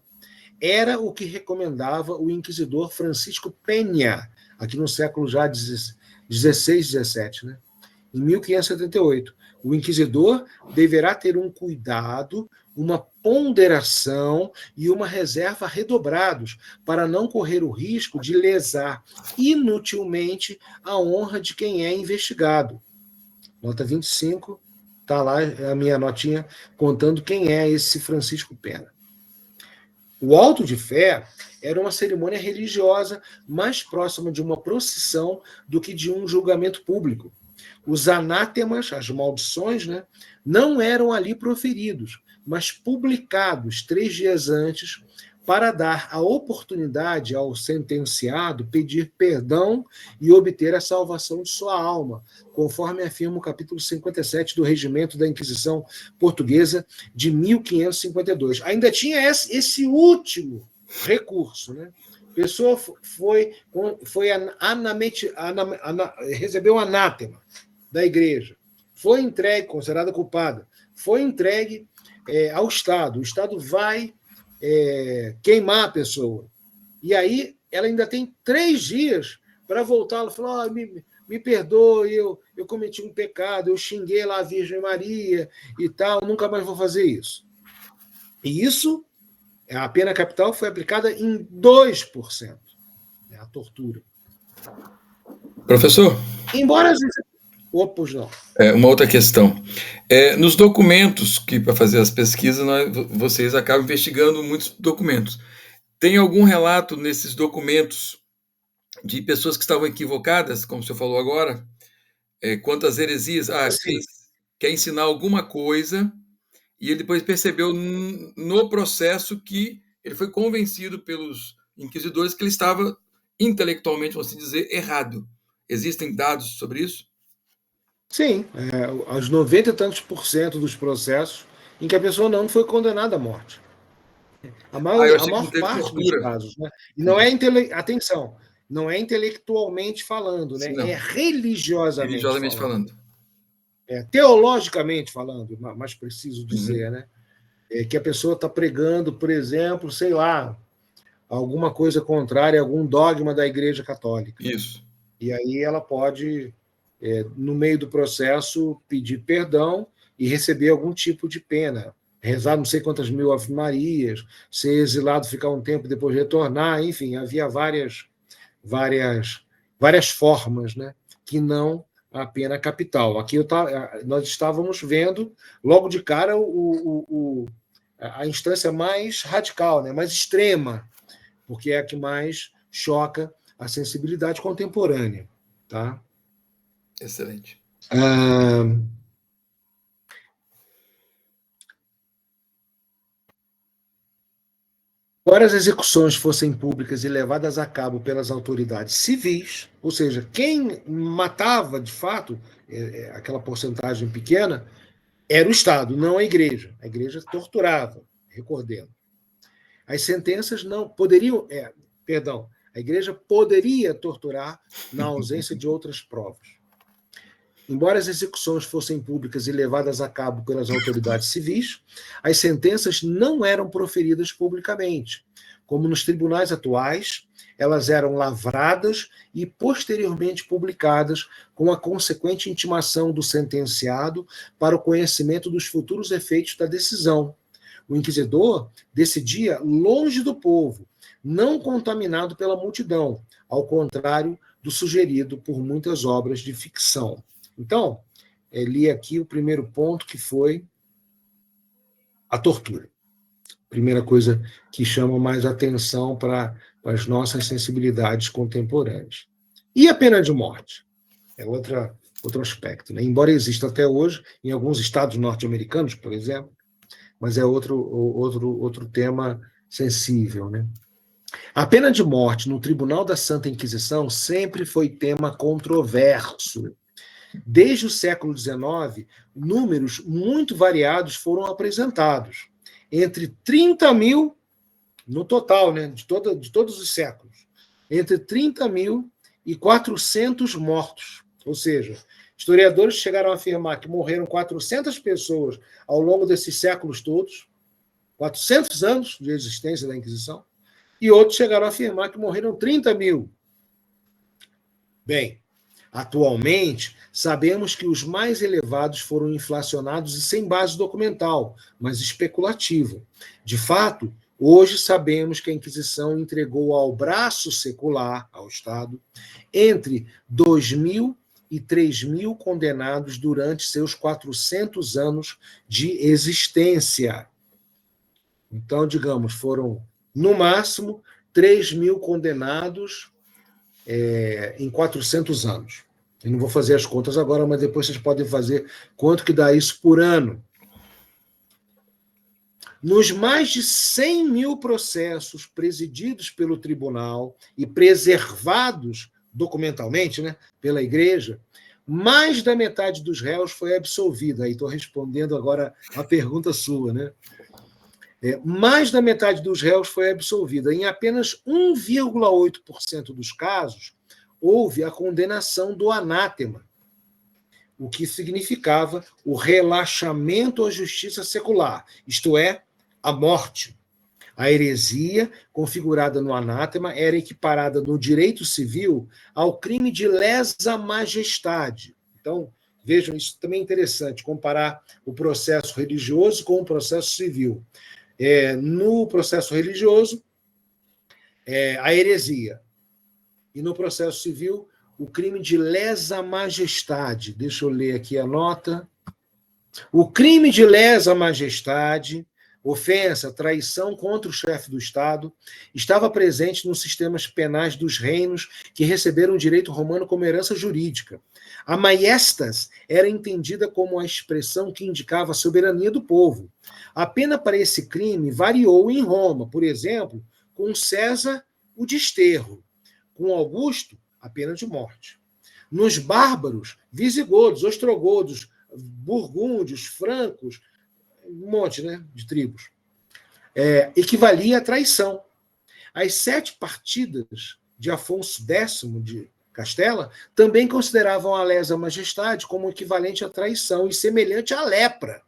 Era o que recomendava o inquisidor Francisco Penha, aqui no século já 16, 17, né? Em 1578. O inquisidor deverá ter um cuidado, uma ponderação e uma reserva redobrados para não correr o risco de lesar inutilmente a honra de quem é investigado. Nota 25, está lá a minha notinha contando quem é esse Francisco Pena. O auto de fé era uma cerimônia religiosa mais próxima de uma procissão do que de um julgamento público. Os anátemas, as maldições, né, não eram ali proferidos, mas publicados 3 dias antes para dar a oportunidade ao sentenciado pedir perdão e obter a salvação de sua alma, conforme afirma o capítulo 57 do Regimento da Inquisição Portuguesa de 1552. Ainda tinha esse último recurso, né? A pessoa recebeu um anátema da igreja, foi entregue, considerada culpada, foi entregue ao Estado. O Estado vai queimar a pessoa. E aí ela ainda tem 3 dias para voltar. Ela falou: me perdoe, eu cometi um pecado, eu xinguei lá a Virgem Maria e tal, nunca mais vou fazer isso. E isso, a pena capital foi aplicada em 2%, a tortura. Professor? Embora às vezes... Opus, não. Uma outra questão. Nos documentos que para fazer as pesquisas, vocês acabam investigando muitos documentos. Tem algum relato nesses documentos de pessoas que estavam equivocadas, como o senhor falou agora, quanto às heresias? Quer ensinar alguma coisa e ele depois percebeu no processo que ele foi convencido pelos inquisidores que ele estava intelectualmente, vamos dizer, errado. Existem dados sobre isso? Sim, aos 90 e tantos % dos processos em que a pessoa não foi condenada à morte. A maior parte dos casos, né? E não é atenção, não é intelectualmente falando, né? É religiosamente falando. Teologicamente falando, mais preciso dizer, né? Que a pessoa está pregando, por exemplo, sei lá, alguma coisa contrária a algum dogma da Igreja Católica. Isso. E aí ela pode, no meio do processo, pedir perdão e receber algum tipo de pena. Rezar não sei quantas mil ave-marias, ser exilado, ficar um tempo, depois retornar, enfim, havia várias formas, né, que não a pena capital. Aqui nós estávamos vendo, logo de cara, a instância mais radical, né, mais extrema, porque é a que mais choca a sensibilidade contemporânea. Tá? Excelente. Embora as execuções fossem públicas e levadas a cabo pelas autoridades civis, ou seja, quem matava de fato, aquela porcentagem pequena, era o Estado, não a Igreja. A Igreja torturava, recordemos. As sentenças não poderiam. A Igreja poderia torturar na ausência de outras provas. Embora as execuções fossem públicas e levadas a cabo pelas autoridades civis, as sentenças não eram proferidas publicamente. Como nos tribunais atuais, elas eram lavradas e posteriormente publicadas com a consequente intimação do sentenciado para o conhecimento dos futuros efeitos da decisão. O inquisidor decidia longe do povo, não contaminado pela multidão, ao contrário do sugerido por muitas obras de ficção. Então, li aqui o primeiro ponto, que foi a tortura. Primeira coisa que chama mais atenção para as nossas sensibilidades contemporâneas. E a pena de morte? É outro aspecto, né? Embora exista até hoje, em alguns estados norte-americanos, por exemplo, mas é outro tema sensível, né? A pena de morte no Tribunal da Santa Inquisição sempre foi tema controverso. Desde o século XIX, números muito variados foram apresentados. Entre 30 mil, no total, né, de todos os séculos, entre 30 mil e 400 mortos. Ou seja, historiadores chegaram a afirmar que morreram 400 pessoas ao longo desses séculos todos, 400 anos de existência da Inquisição, e outros chegaram a afirmar que morreram 30 mil. Bem, atualmente, sabemos que os mais elevados foram inflacionados e sem base documental, mas especulativa. De fato, hoje sabemos que a Inquisição entregou ao braço secular, ao Estado, entre 2.000 e 3.000 condenados durante seus 400 anos de existência. Então, digamos, foram, no máximo, 3.000 condenados em 400 anos. Eu não vou fazer as contas agora, mas depois vocês podem fazer quanto que dá isso por ano. Nos mais de 100 mil processos presididos pelo tribunal e preservados documentalmente, né, pela igreja, mais da metade dos réus foi absolvida. Aí estou respondendo agora a pergunta sua, né? Mais da metade dos réus foi absolvida. Em apenas 1,8% dos casos, houve a condenação do anátema, o que significava o relaxamento à justiça secular, isto é, a morte. A heresia, configurada no anátema, era equiparada no direito civil ao crime de lesa majestade. Então, vejam, isso também é interessante, comparar o processo religioso com o processo civil. No processo religioso, a heresia. E no processo civil, o crime de lesa majestade. Deixa eu ler aqui a nota. O crime de lesa majestade, ofensa, traição contra o chefe do Estado, estava presente nos sistemas penais dos reinos que receberam o direito romano como herança jurídica. A maiestas era entendida como a expressão que indicava a soberania do povo. A pena para esse crime variou em Roma, por exemplo, com César, o desterro, com Augusto, a pena de morte. Nos bárbaros, visigodos, ostrogodos, burgúndios, francos, um monte, né, de tribos, equivalia à traição. As 7 partidas de Afonso X de Castela também consideravam a lesa majestade como equivalente à traição e semelhante à lepra,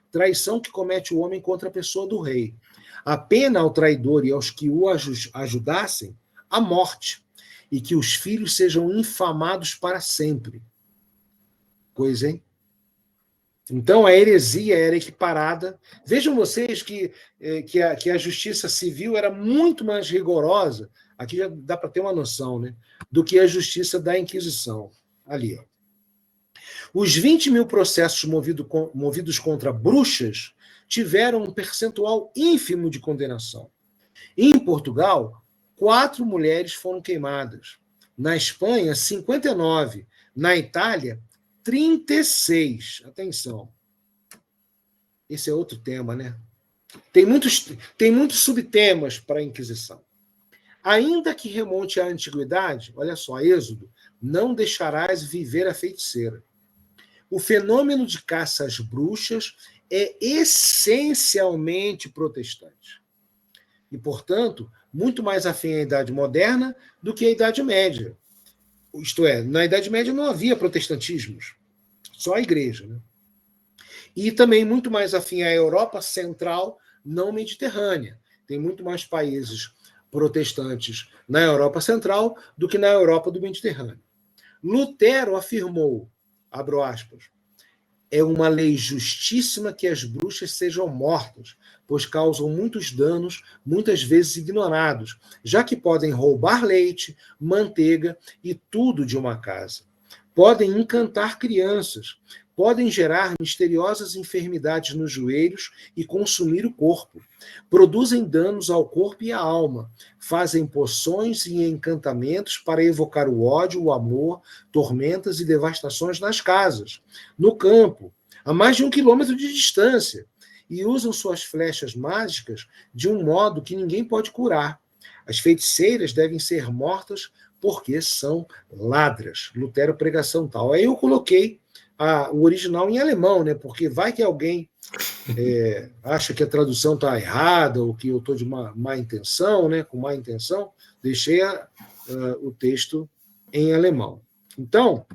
traição que comete o homem contra a pessoa do rei. A pena ao traidor e aos que o ajudassem, a morte, e que os filhos sejam infamados para sempre. Coisa, hein? Então, a heresia era equiparada. Vejam vocês que a justiça civil era muito mais rigorosa, aqui já dá para ter uma noção, né, do que a justiça da Inquisição. Ali, ó. Os 20 mil processos movidos contra bruxas tiveram um percentual ínfimo de condenação. Em Portugal, 4 mulheres foram queimadas. Na Espanha, 59. Na Itália, 36. Atenção. Esse é outro tema, né? Tem muitos subtemas para a Inquisição. Ainda que remonte à antiguidade, olha só, Êxodo, não deixarás viver a feiticeira. O fenômeno de caça às bruxas é essencialmente protestante. E, portanto, muito mais afim à Idade Moderna do que à Idade Média. Isto é, na Idade Média não havia protestantismos, só a igreja, né? E também muito mais afim à Europa Central, não mediterrânea. Tem muito mais países protestantes na Europa Central do que na Europa do Mediterrâneo. Lutero afirmou, abro aspas, é uma lei justíssima que as bruxas sejam mortas, pois causam muitos danos, muitas vezes ignorados, já que podem roubar leite, manteiga e tudo de uma casa. Podem encantar crianças, podem gerar misteriosas enfermidades nos joelhos e consumir o corpo. Produzem danos ao corpo e à alma. Fazem poções e encantamentos para evocar o ódio, o amor, tormentas e devastações nas casas, no campo, a mais de 1 quilômetro de distância, e usam suas flechas mágicas de um modo que ninguém pode curar. As feiticeiras devem ser mortas porque são ladras. Lutero, pregação tal. Aí eu coloquei o original em alemão, né? Porque vai que alguém acha que a tradução está errada ou que eu estou de má intenção, né? Com má intenção, deixei o texto em alemão. Então,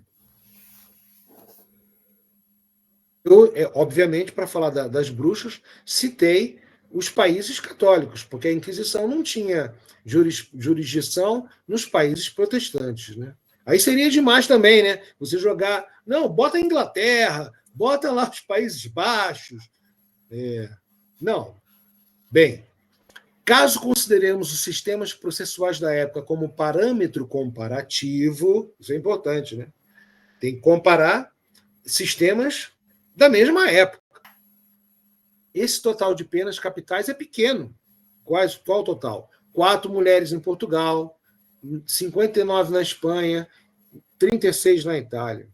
eu, obviamente, para falar das bruxas, citei os países católicos, porque a Inquisição não tinha jurisdição nos países protestantes, né? Aí seria demais também, né? Você jogar... Não, bota a Inglaterra, bota lá os Países Baixos. Não. Bem, caso consideremos os sistemas processuais da época como parâmetro comparativo, isso é importante, né? Tem que comparar sistemas da mesma época. Esse total de penas capitais é pequeno. Qual o total? 4 mulheres em Portugal, 59 na Espanha, 36 na Itália.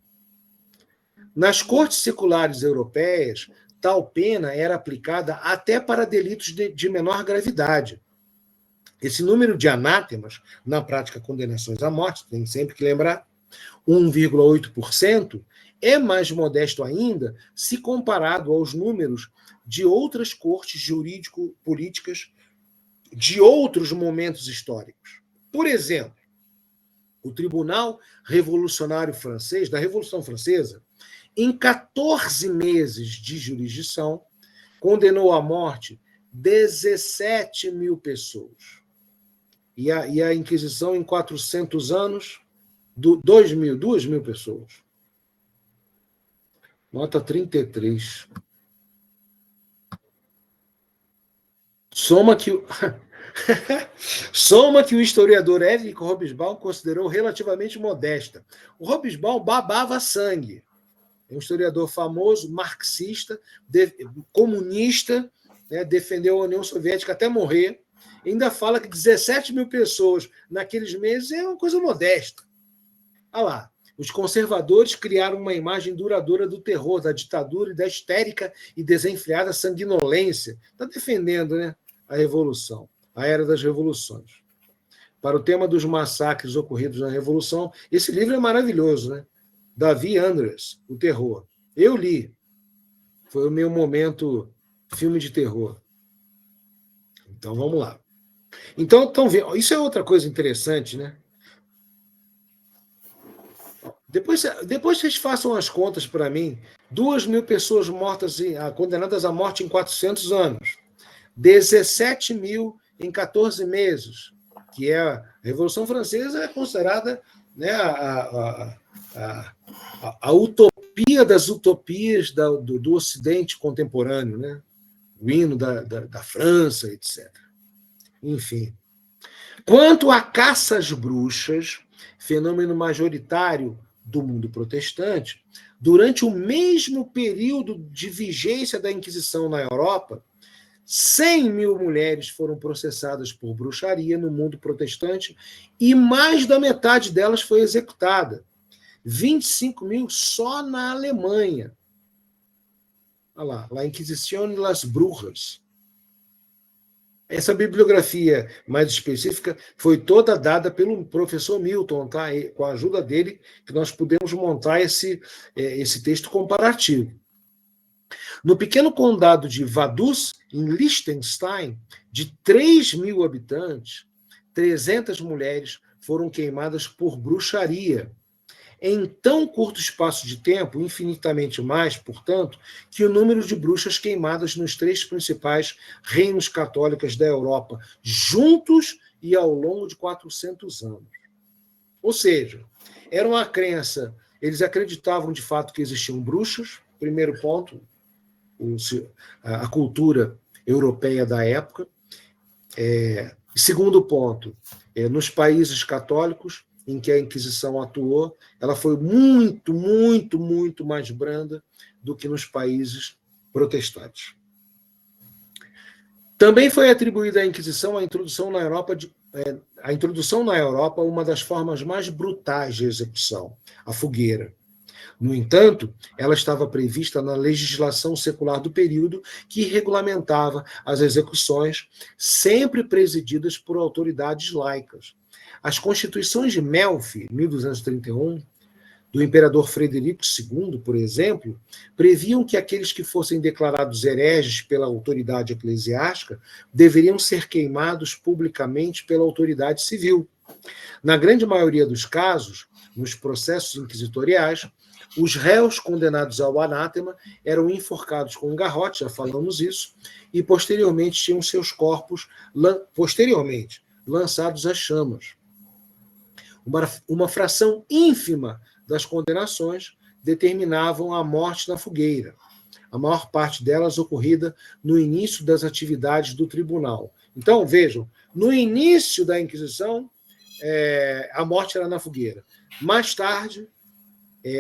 Nas cortes seculares europeias, tal pena era aplicada até para delitos de menor gravidade. Esse número de anátemas, na prática condenações à morte, tem sempre que lembrar, 1,8%, é mais modesto ainda se comparado aos números de outras cortes jurídico-políticas de outros momentos históricos. Por exemplo, o Tribunal Revolucionário Francês, da Revolução Francesa, em 14 meses de jurisdição, condenou à morte 17 mil pessoas. E a Inquisição, em 400 anos, 2 mil pessoas. Nota 33. Soma que o historiador Éric Hobsbawm considerou relativamente modesta. O Hobsbawm babava sangue. É um historiador famoso, marxista, comunista, né, defendeu a União Soviética até morrer. Ainda fala que 17 mil pessoas naqueles meses é uma coisa modesta. Olha lá, os conservadores criaram uma imagem duradoura do terror, da ditadura e da histérica e desenfreada sanguinolência. Está defendendo, né, a Revolução, a Era das Revoluções. Para o tema dos massacres ocorridos na Revolução, esse livro é maravilhoso, né? Davi Andres, O Terror. Eu li. Foi o meu momento filme de terror. Então, vamos lá. Então, isso é outra coisa interessante, né? Depois vocês façam as contas para mim. 2 mil pessoas mortas, condenadas à morte em 400 anos. 17 mil em 14 meses, que é a Revolução Francesa, é considerada, né, a utopia das utopias do Ocidente contemporâneo, né? O hino da França, etc. Enfim. Quanto à caça às bruxas, fenômeno majoritário do mundo protestante, durante o mesmo período de vigência da Inquisição na Europa, 100 mil mulheres foram processadas por bruxaria no mundo protestante e mais da metade delas foi executada. 25 mil só na Alemanha. Olha lá, La Inquisición y las Brujas. Essa bibliografia mais específica foi toda dada pelo professor Milton, tá? E, com a ajuda dele, que nós pudemos montar esse texto comparativo. No pequeno condado de Vaduz, em Liechtenstein, de 3 mil habitantes, 300 mulheres foram queimadas por bruxaria. Em tão curto espaço de tempo, infinitamente mais, portanto, que o número de bruxas queimadas nos 3 principais reinos católicos da Europa, juntos e ao longo de 400 anos. Ou seja, era uma crença, eles acreditavam de fato que existiam bruxas, primeiro ponto, a cultura europeia da época. Segundo ponto, nos países católicos, em que a Inquisição atuou, ela foi muito, muito, muito mais branda do que nos países protestantes. Também foi atribuída à Inquisição a introdução na Europa uma das formas mais brutais de execução, a fogueira. No entanto, ela estava prevista na legislação secular do período, que regulamentava as execuções, sempre presididas por autoridades laicas. As constituições de Melfi, 1231, do imperador Frederico II, por exemplo, previam que aqueles que fossem declarados hereges pela autoridade eclesiástica deveriam ser queimados publicamente pela autoridade civil. Na grande maioria dos casos, nos processos inquisitoriais, os réus condenados ao anátema eram enforcados com um garrote, já falamos isso, e posteriormente tinham seus corpos lançados às chamas. Uma fração ínfima das condenações determinavam a morte na fogueira, a maior parte delas ocorrida no início das atividades do tribunal. Então, vejam, no início da Inquisição, a morte era na fogueira. Mais tarde,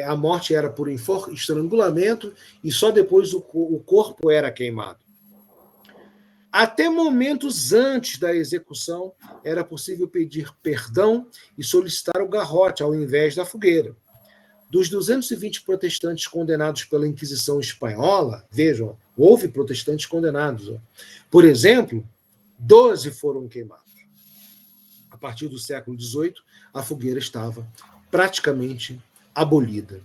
a morte era por estrangulamento e só depois o corpo era queimado. Até momentos antes da execução, era possível pedir perdão e solicitar o garrote ao invés da fogueira. Dos 220 protestantes condenados pela Inquisição Espanhola, vejam, houve protestantes condenados. Por exemplo, 12 foram queimados. A partir do século XVIII, a fogueira estava praticamente abolida.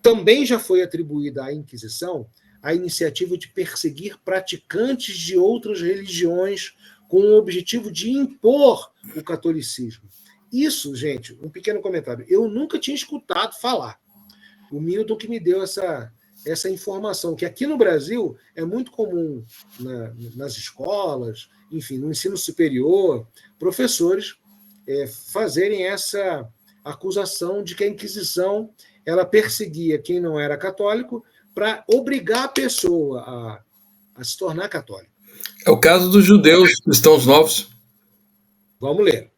Também já foi atribuída à Inquisição a iniciativa de perseguir praticantes de outras religiões com o objetivo de impor o catolicismo. Isso, gente, um pequeno comentário, eu nunca tinha escutado falar. O Milton que me deu essa informação, que aqui no Brasil é muito comum nas escolas, enfim, no ensino superior, professores fazerem essa acusação de que a Inquisição ela perseguia quem não era católico para obrigar a pessoa a se tornar católico. É o caso dos judeus cristãos novos. Vamos ler.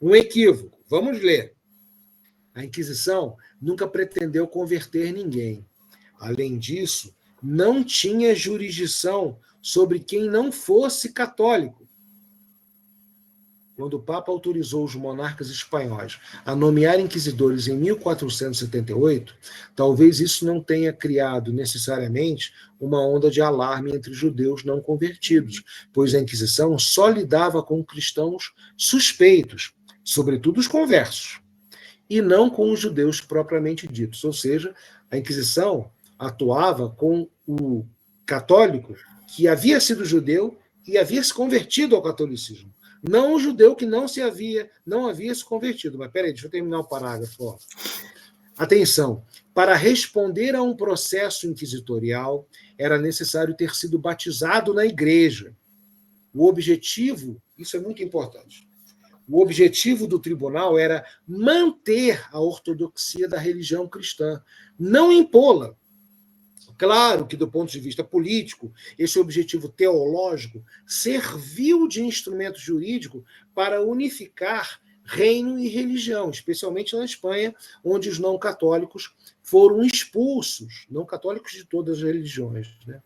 Um equívoco. Vamos ler. A Inquisição nunca pretendeu converter ninguém. Além disso, não tinha jurisdição sobre quem não fosse católico. Quando o Papa autorizou os monarcas espanhóis a nomear inquisidores em 1478, talvez isso não tenha criado necessariamente uma onda de alarme entre judeus não convertidos, pois a Inquisição só lidava com cristãos suspeitos, sobretudo os conversos, e não com os judeus propriamente ditos. Ou seja, a Inquisição atuava com o católico que havia sido judeu e havia se convertido ao catolicismo. Não o judeu que não havia se convertido. Mas peraí, deixa eu terminar o parágrafo. Ó. Atenção, para responder a um processo inquisitorial, era necessário ter sido batizado na igreja. O objetivo, isso é muito importante, o objetivo do tribunal era manter a ortodoxia da religião cristã, não impô-la. Claro que, do ponto de vista político, esse objetivo teológico serviu de instrumento jurídico para unificar reino e religião, especialmente na Espanha, onde os não católicos foram expulsos, não católicos de todas as religiões. Né?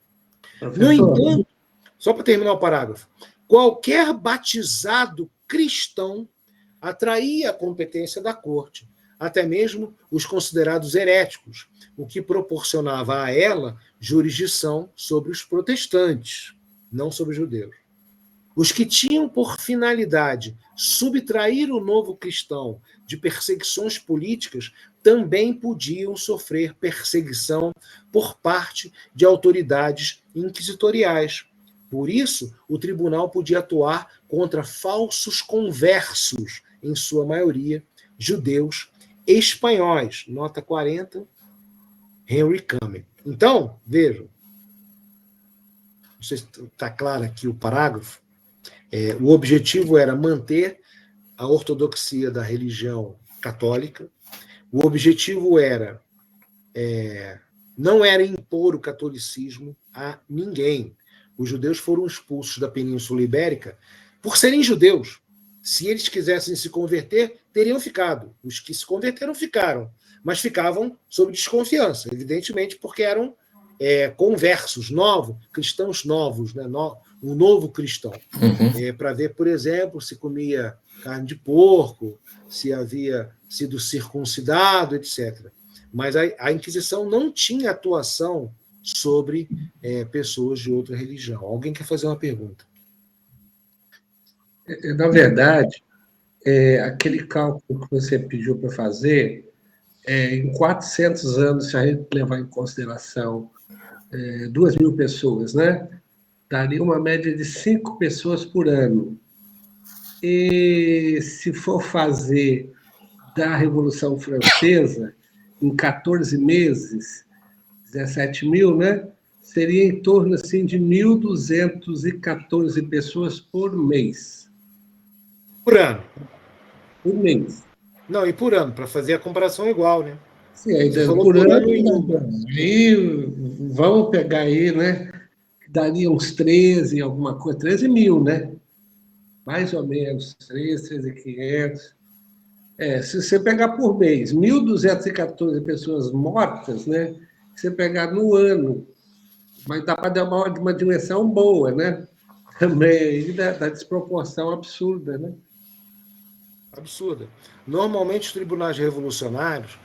No entanto, só para terminar o parágrafo, qualquer batizado cristão atraía a competência da corte, até mesmo os considerados heréticos, o que proporcionava a ela jurisdição sobre os protestantes, não sobre os judeus. Os que tinham por finalidade subtrair o novo cristão de perseguições políticas também podiam sofrer perseguição por parte de autoridades inquisitoriais. Por isso, o tribunal podia atuar contra falsos conversos, em sua maioria, judeus espanhóis. Nota 40, Henry Kamen. Então, vejam, não sei se está claro aqui o parágrafo, o objetivo era manter a ortodoxia da religião católica, o objetivo não era impor o catolicismo a ninguém. Os judeus foram expulsos da Península Ibérica por serem judeus. Se eles quisessem se converter, teriam ficado. Os que se converteram ficaram, mas ficavam sob desconfiança, evidentemente, porque eram conversos, novos, cristãos novos, né? Um novo cristão. Para ver, por exemplo, se comia carne de porco, se havia sido circuncidado, etc. Mas a Inquisição não tinha atuação sobre pessoas de outra religião. Alguém quer fazer uma pergunta? Na verdade, aquele cálculo que você pediu para fazer, em 400 anos, se a gente levar em consideração 2.000 pessoas, né? Daria uma média de 5 pessoas por ano. E se for fazer da Revolução Francesa, em 14 meses, 17.000, né? Seria em torno assim, de 1.214 pessoas por mês. Por ano. Por mês. Não, e por ano, para fazer a comparação igual, né? Sim, ainda por ano. E vamos pegar aí, né? Daria uns 13, alguma coisa, 13.000, né? Mais ou menos, 13.500. Se você pegar por mês, 1.214 pessoas mortas, né? Se você pegar no ano, mas dá para dar uma dimensão boa, né? Também aí da desproporção absurda, né? Absurda. Normalmente, os tribunais revolucionários,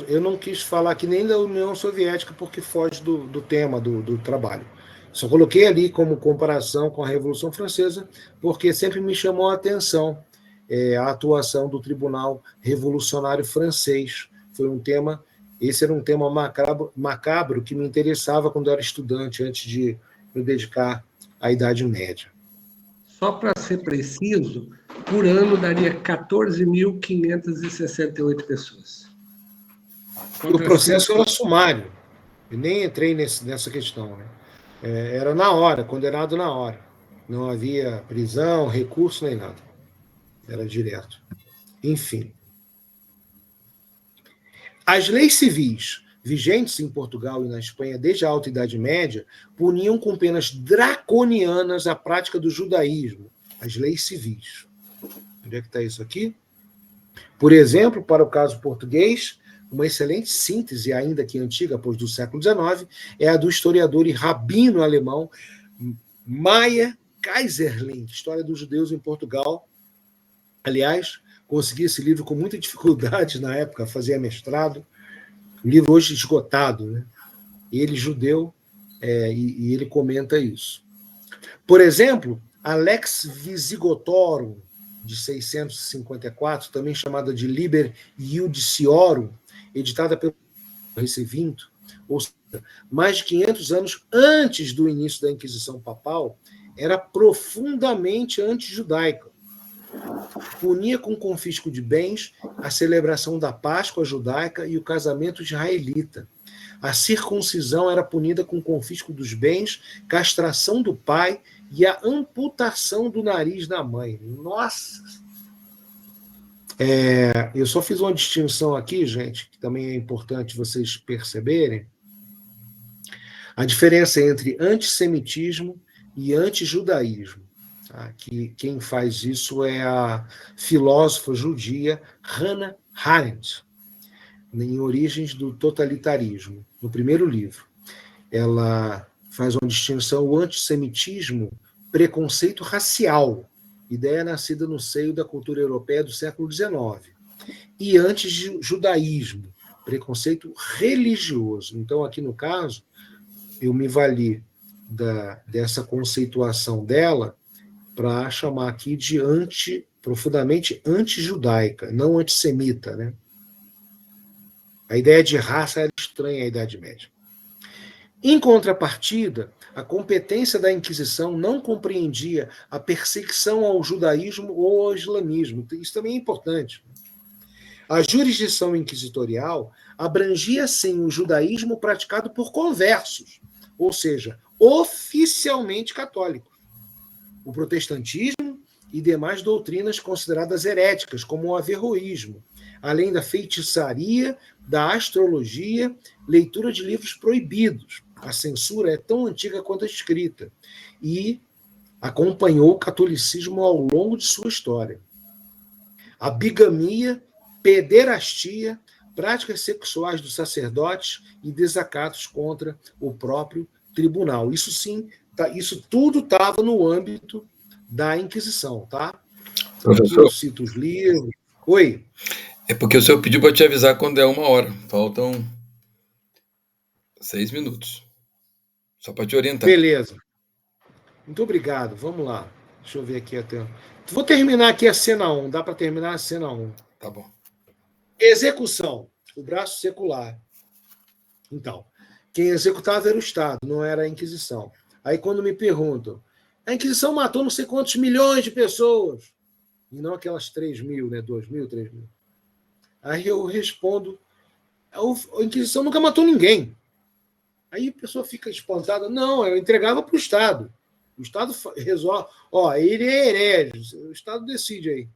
eu não quis falar aqui nem da União Soviética, porque foge do tema do trabalho. Só coloquei ali como comparação com a Revolução Francesa, porque sempre me chamou a atenção a atuação do Tribunal Revolucionário Francês. Esse era um tema macabro que me interessava quando eu era estudante, antes de me dedicar à Idade Média. Só para ser preciso, por ano daria 14.568 pessoas. O processo era sumário. Eu nem entrei nessa questão, né? Era na hora, condenado na hora. Não havia prisão, recurso, nem nada. Era direto. Enfim. As leis civis vigentes em Portugal e na Espanha desde a Alta Idade Média puniam com penas draconianas a prática do judaísmo, as leis civis. Onde é que está isso aqui? Por exemplo, para o caso português, uma excelente síntese, ainda que antiga, pois do século XIX, é a do historiador e rabino alemão Mayer Kaiserling, História dos Judeus em Portugal. Aliás, consegui esse livro com muita dificuldade na época, fazia mestrado. O livro hoje esgotado, né? Ele judeu, e ele comenta isso. Por exemplo, a Lex Visigotorum, de 654, também chamada de Liber Iudiciorum, editada pelo Recevinto, ou seja, mais de 500 anos antes do início da Inquisição Papal, era profundamente antijudaica. Punia com confisco de bens a celebração da Páscoa judaica e o casamento israelita. A circuncisão era punida com confisco dos bens, castração do pai e a amputação do nariz da mãe. Nossa! Eu só fiz uma distinção aqui, gente, que também é importante vocês perceberem. A diferença entre antissemitismo e antijudaísmo. Tá? Que quem faz isso é a filósofa judia Hannah Arendt, em Origens do Totalitarismo, no primeiro livro. Ela faz uma distinção: o antissemitismo, preconceito racial, ideia nascida no seio da cultura europeia do século XIX, e antijudaísmo, preconceito religioso. Então, aqui no caso, eu me vali dessa conceituação dela para chamar aqui de profundamente antijudaica, não antissemita, né? A ideia de raça era estranha à Idade Média. Em contrapartida, a competência da Inquisição não compreendia a perseguição ao judaísmo ou ao islamismo. Isso também é importante. A jurisdição inquisitorial abrangia, sim, o judaísmo praticado por conversos, ou seja, oficialmente católicos, o protestantismo e demais doutrinas consideradas heréticas, como o averroísmo, além da feitiçaria, da astrologia, leitura de livros proibidos. A censura é tão antiga quanto a escrita e acompanhou o catolicismo ao longo de sua história. a bigamia, pederastia, práticas sexuais dos sacerdotes e desacatos contra o próprio tribunal. Isso sim, isso tudo estava no âmbito da Inquisição, tá? Professor, aqui eu cito os livros. Oi? É porque o senhor pediu para te avisar quando é 1 hora. Faltam 6 minutos. Só para te orientar. Beleza. Muito obrigado. Vamos lá. Deixa eu ver aqui até. Vou terminar aqui a cena 1. Dá para terminar a cena 1. Tá bom. Execução. O braço secular. Então, quem executava era o Estado, não era a Inquisição. Aí quando me perguntam, a Inquisição matou não sei quantos milhões de pessoas, e não aquelas 3 mil, né? 2 mil, 3 mil. Aí eu respondo, a Inquisição nunca matou ninguém. Aí a pessoa fica espantada. Não, eu entregava para o Estado. O Estado resolve. Ó, ele é herege, o Estado decide aí.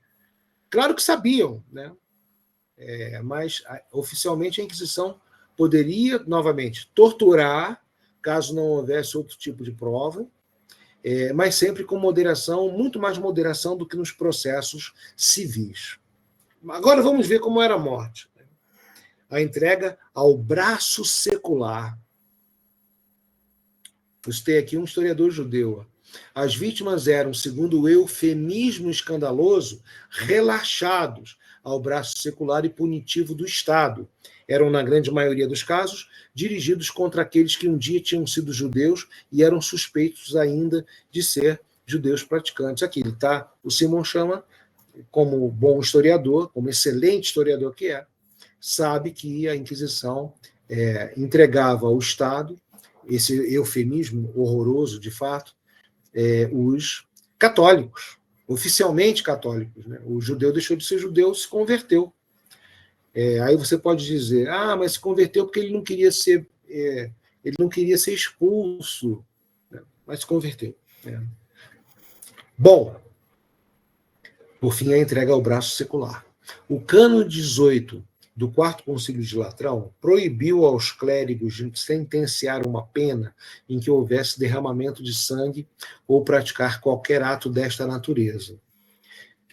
Claro que sabiam, né? Mas oficialmente a Inquisição poderia, novamente, torturar, caso não houvesse outro tipo de prova, mas sempre com moderação, muito mais moderação do que nos processos civis. Agora vamos ver como era a morte. A entrega ao braço secular. Eu citei aqui um historiador judeu. As vítimas eram, segundo o eufemismo escandaloso, relaxados ao braço secular e punitivo do Estado. Eram, na grande maioria dos casos, dirigidos contra aqueles que um dia tinham sido judeus e eram suspeitos ainda de ser judeus praticantes. Aqui ele tá, o Simon chama, como bom historiador, como excelente historiador que é, sabe que a Inquisição entregava ao Estado, esse eufemismo horroroso, de fato, os católicos, oficialmente católicos. Né? O judeu deixou de ser judeu, se converteu. Aí você pode dizer, mas se converteu porque ele não queria ser expulso, né? Mas se converteu. Né? Bom, por fim, a entrega ao braço secular. O Cânon 18 do Quarto Concílio de Latrão proibiu aos clérigos de sentenciar uma pena em que houvesse derramamento de sangue ou praticar qualquer ato desta natureza.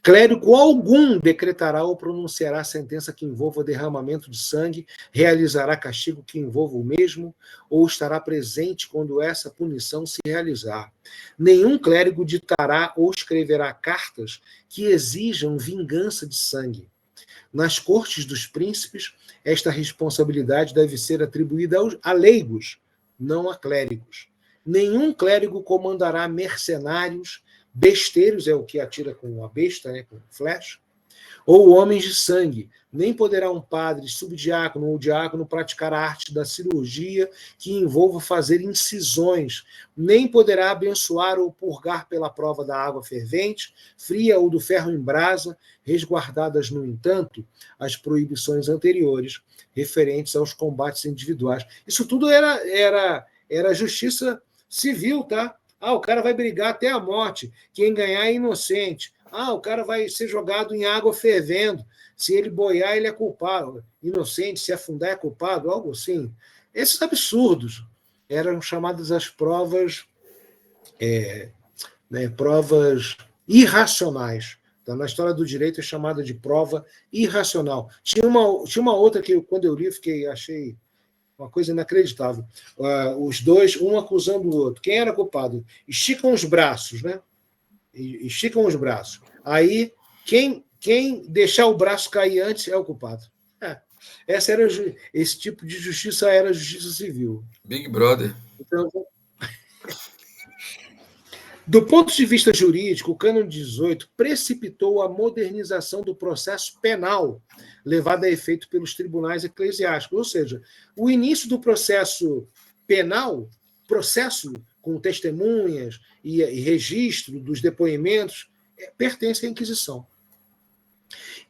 Clérigo algum decretará ou pronunciará sentença que envolva derramamento de sangue, realizará castigo que envolva o mesmo, ou estará presente quando essa punição se realizar. Nenhum clérigo ditará ou escreverá cartas que exijam vingança de sangue. Nas cortes dos príncipes, esta responsabilidade deve ser atribuída a leigos, não a clérigos. Nenhum clérigo comandará mercenários, besteiros é o que atira com a besta, né, com flecha, ou homens de sangue. Nem poderá um padre, subdiácono ou diácono praticar a arte da cirurgia que envolva fazer incisões. Nem poderá abençoar ou purgar pela prova da água fervente, fria ou do ferro em brasa, resguardadas, no entanto, as proibições anteriores referentes aos combates individuais. Isso tudo era justiça civil, tá? O cara vai brigar até a morte. Quem ganhar é inocente. O cara vai ser jogado em água fervendo. Se ele boiar, ele é culpado. Inocente, se afundar, é culpado, algo assim. Esses absurdos eram chamadas as provas, provas irracionais. Então, na história do direito é chamada de prova irracional. Tinha uma outra que, quando eu li, achei uma coisa inacreditável. Os dois, um acusando o outro. Quem era culpado? Esticam os braços, né? Esticam os braços. Aí, quem deixar o braço cair antes é o culpado. Esse tipo de justiça era justiça civil. Big Brother. Então, do ponto de vista jurídico, o Cânon 18 precipitou a modernização do processo penal levado a efeito pelos tribunais eclesiásticos. Ou seja, o início do processo penal, processo com testemunhas e registro dos depoimentos, pertence à Inquisição.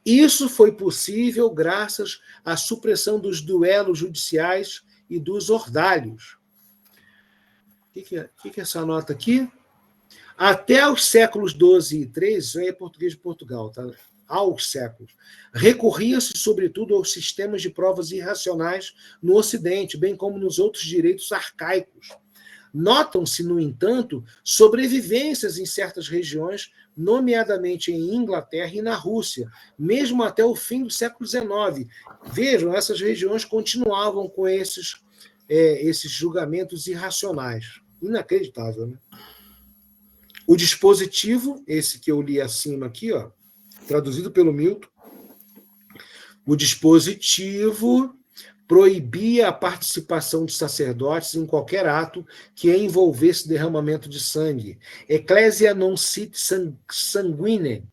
Isso foi possível graças à supressão dos duelos judiciais e dos ordalhos. O que é essa nota aqui? Até os séculos XII e XIII, isso aí é português de Portugal, tá? Aos séculos, recorria-se sobretudo aos sistemas de provas irracionais no Ocidente, bem como nos outros direitos arcaicos. Notam-se, no entanto, sobrevivências em certas regiões nomeadamente em Inglaterra e na Rússia, mesmo até o fim do século XIX. Vejam, essas regiões continuavam com esses julgamentos irracionais. Inacreditável, né? O dispositivo, esse que eu li acima aqui, ó, traduzido pelo Milton, o dispositivo proibia a participação de sacerdotes em qualquer ato que envolvesse derramamento de sangue, ecclesia non sit sanguine,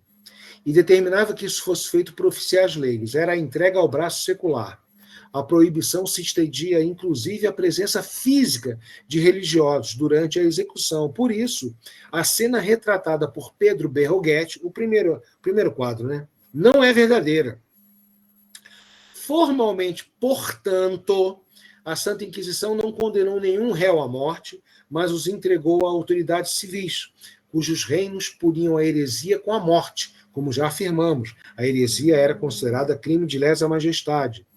e determinava que isso fosse feito por oficiais leigos. Era a entrega ao braço secular. A proibição se estendia, inclusive, à presença física de religiosos durante a execução. Por isso, a cena retratada por Pedro Berroguete, o primeiro quadro, né, não é verdadeira. Formalmente, portanto, a Santa Inquisição não condenou nenhum réu à morte, mas os entregou a autoridades civis, cujos reinos puniam a heresia com a morte. Como já afirmamos, a heresia era considerada crime de lesa majestade.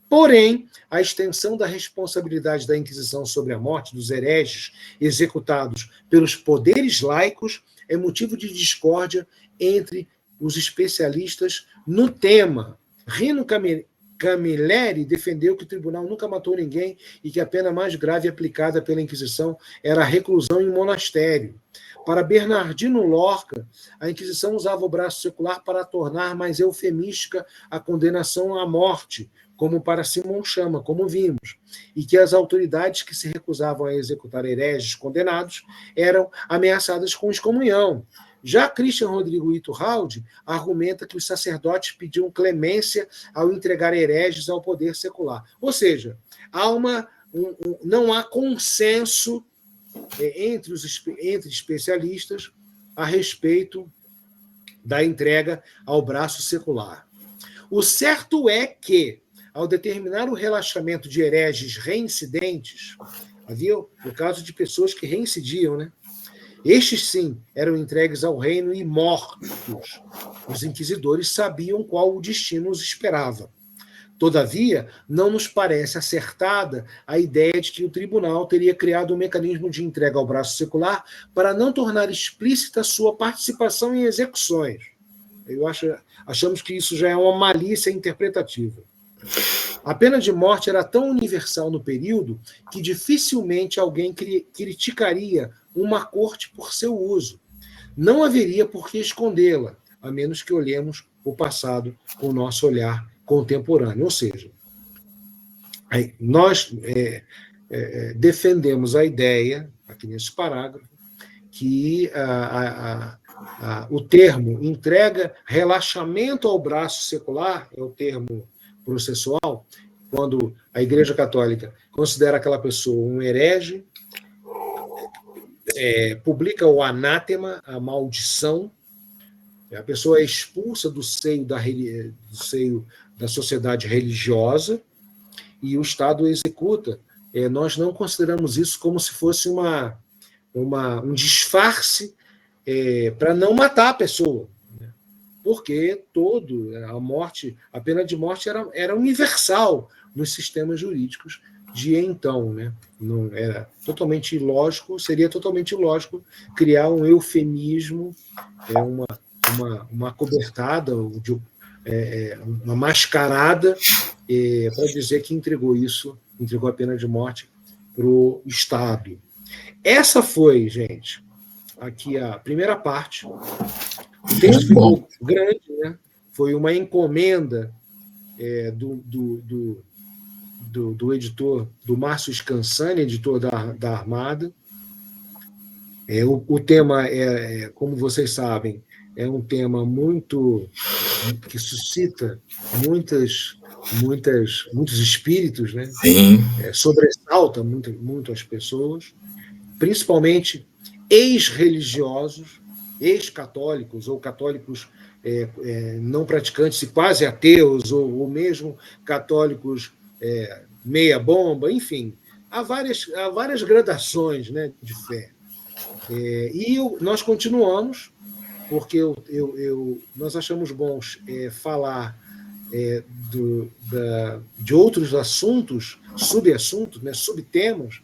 Porém, a extensão da responsabilidade da Inquisição sobre a morte dos hereges executados pelos poderes laicos é motivo de discórdia entre os especialistas no tema. Rino Camilleri defendeu que o tribunal nunca matou ninguém e que a pena mais grave aplicada pela Inquisição era a reclusão em monastério. Para Bernardino Lorca, a Inquisição usava o braço secular para tornar mais eufemística a condenação à morte, como para Simão Chama, como vimos, e que as autoridades que se recusavam a executar hereges condenados eram ameaçadas com excomunhão. Já Christian Rodrigo Iturralde argumenta que os sacerdotes pediam clemência ao entregar hereges ao poder secular. Ou seja, não há consenso entre especialistas a respeito da entrega ao braço secular. O certo é que, ao determinar o relaxamento de hereges reincidentes, havia o caso de pessoas que reincidiam, né? Estes, sim, eram entregues ao reino e mortos. Os inquisidores sabiam qual o destino os esperava. Todavia, não nos parece acertada a ideia de que o tribunal teria criado um mecanismo de entrega ao braço secular para não tornar explícita sua participação em execuções. Achamos que isso já é uma malícia interpretativa. A pena de morte era tão universal no período que dificilmente alguém criticaria uma corte por seu uso. Não haveria por que escondê-la, a menos que olhemos o passado com o nosso olhar contemporâneo. Ou seja, nós defendemos a ideia, aqui nesse parágrafo, que o termo entrega relaxamento ao braço secular, é o termo processual, quando a Igreja Católica considera aquela pessoa um herege, publica o anátema, a maldição, a pessoa é expulsa do seio da sociedade religiosa e o Estado executa. Nós não consideramos isso como se fosse um disfarce para não matar a pessoa, né? Porque a pena de morte era universal nos sistemas jurídicos de então, né? Não era totalmente ilógico, seria totalmente ilógico criar um eufemismo, uma cobertada, uma mascarada para dizer que entregou a pena de morte para o Estado. Essa foi, gente, aqui a primeira parte. O texto ficou grande, né? Foi uma encomenda do editor, do Márcio Scansani, editor da Armada. O tema, como vocês sabem, é um tema que suscita muitos espíritos, né? Sim. Sobressalta muito as pessoas, principalmente ex-religiosos, ex-católicos ou católicos não praticantes e quase ateus, ou mesmo católicos meia bomba, enfim, há várias gradações, né, de fé. E nós continuamos, porque nós achamos bons falar de outros assuntos, subassuntos, né, subtemas,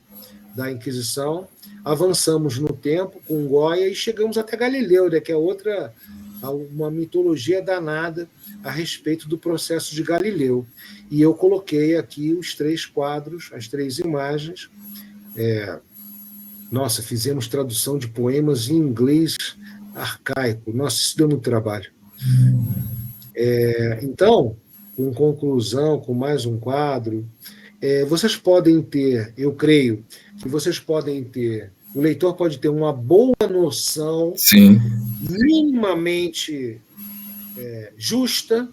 da Inquisição, avançamos no tempo com Goya e chegamos até Galileu, né, que é uma mitologia danada a respeito do processo de Galileu. E eu coloquei aqui os 3 quadros, as 3 imagens. Nossa, fizemos tradução de poemas em inglês arcaico. Nossa, isso deu muito trabalho. Então, com conclusão, com mais um quadro, vocês podem ter, eu creio, que vocês podem ter, o leitor pode ter uma boa noção, Sim. minimamente justa.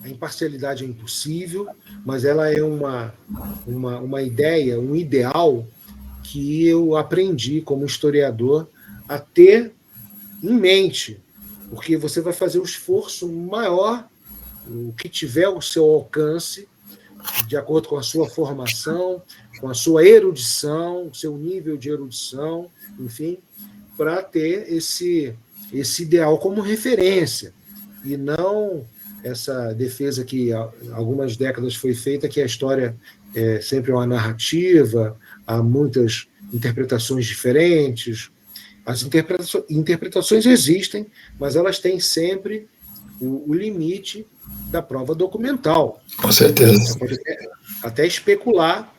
A imparcialidade é impossível, mas ela é uma ideia, um ideal que eu aprendi como historiador a ter em mente, porque você vai fazer o esforço maior, o que tiver ao seu alcance, de acordo com a sua formação, com a sua erudição, o seu nível de erudição, enfim, para ter esse ideal como referência, e não essa defesa que há algumas décadas foi feita, que a história é sempre uma narrativa, há muitas interpretações diferentes. As interpretações existem, mas elas têm sempre o limite da prova documental. Com certeza. Você pode até especular,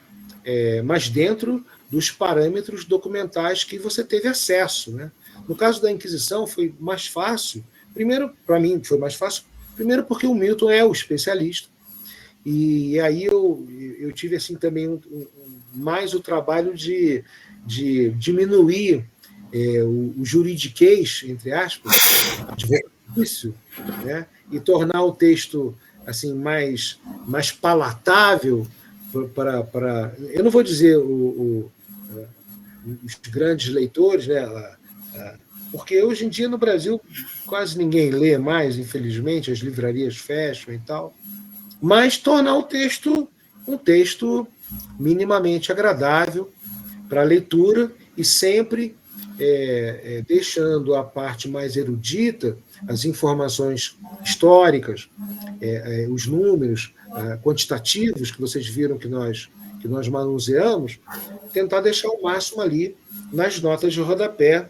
mas dentro dos parâmetros documentais que você teve acesso, né? No caso da Inquisição, foi mais fácil. Primeiro, para mim, foi mais fácil. Primeiro, porque o Milton é o especialista. E aí eu tive assim também mais o trabalho de diminuir o juridiquês, entre aspas, advocatício, né? E tornar o texto assim mais palatável para eu não vou dizer os grandes leitores, né? Porque hoje em dia no Brasil quase ninguém lê mais, infelizmente, as livrarias fecham e tal, mas tornar o texto um texto minimamente agradável para a leitura e sempre deixando a parte mais erudita, as informações históricas, os números quantitativos que vocês viram que nós manuseamos, tentar deixar o máximo ali nas notas de rodapé,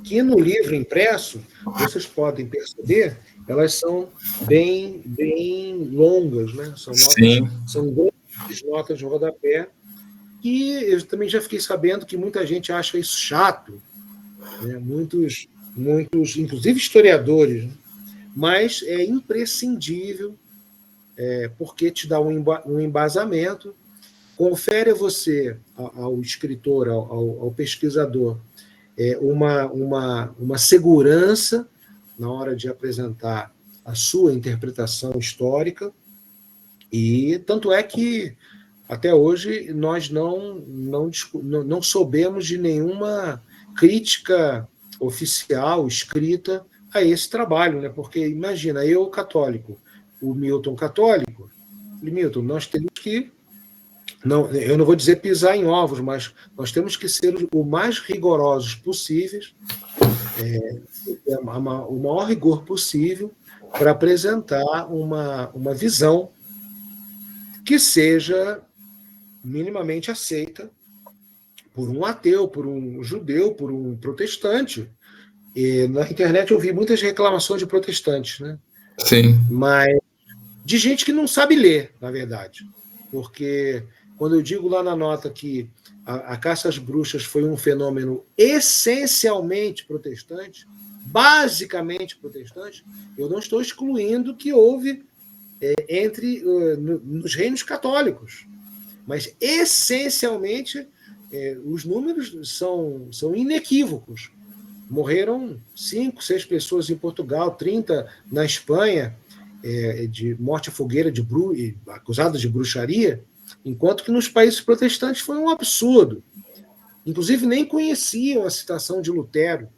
que no livro impresso, vocês podem perceber, elas são bem longas, né? São grandes notas de rodapé, e eu também já fiquei sabendo que muita gente acha isso chato, né? Muitos, inclusive historiadores, né? Mas é imprescindível, porque te dá um embasamento, confere a você, ao escritor, ao pesquisador, uma segurança na hora de apresentar a sua interpretação histórica, e tanto é que até hoje nós não soubemos de nenhuma crítica oficial, escrita, a esse trabalho, né? Porque imagina, eu católico, o Milton católico, Milton, nós temos que, eu não vou dizer pisar em ovos, mas nós temos que ser o mais rigorosos possíveis, o maior rigor possível, para apresentar uma visão que seja minimamente aceita por um ateu, por um judeu, por um protestante. E na internet eu vi muitas reclamações de protestantes, né? Sim. Mas de gente que não sabe ler, na verdade. Porque quando eu digo lá na nota que a caça às bruxas foi um fenômeno essencialmente protestante, basicamente protestante, eu não estou excluindo que houve nos reinos católicos. Mas, essencialmente, os números são inequívocos. Morreram 5, 6 pessoas em Portugal, 30 na Espanha, de morte à fogueira, acusadas de bruxaria, enquanto que nos países protestantes foi um absurdo. Inclusive, nem conheciam a citação de Lutero.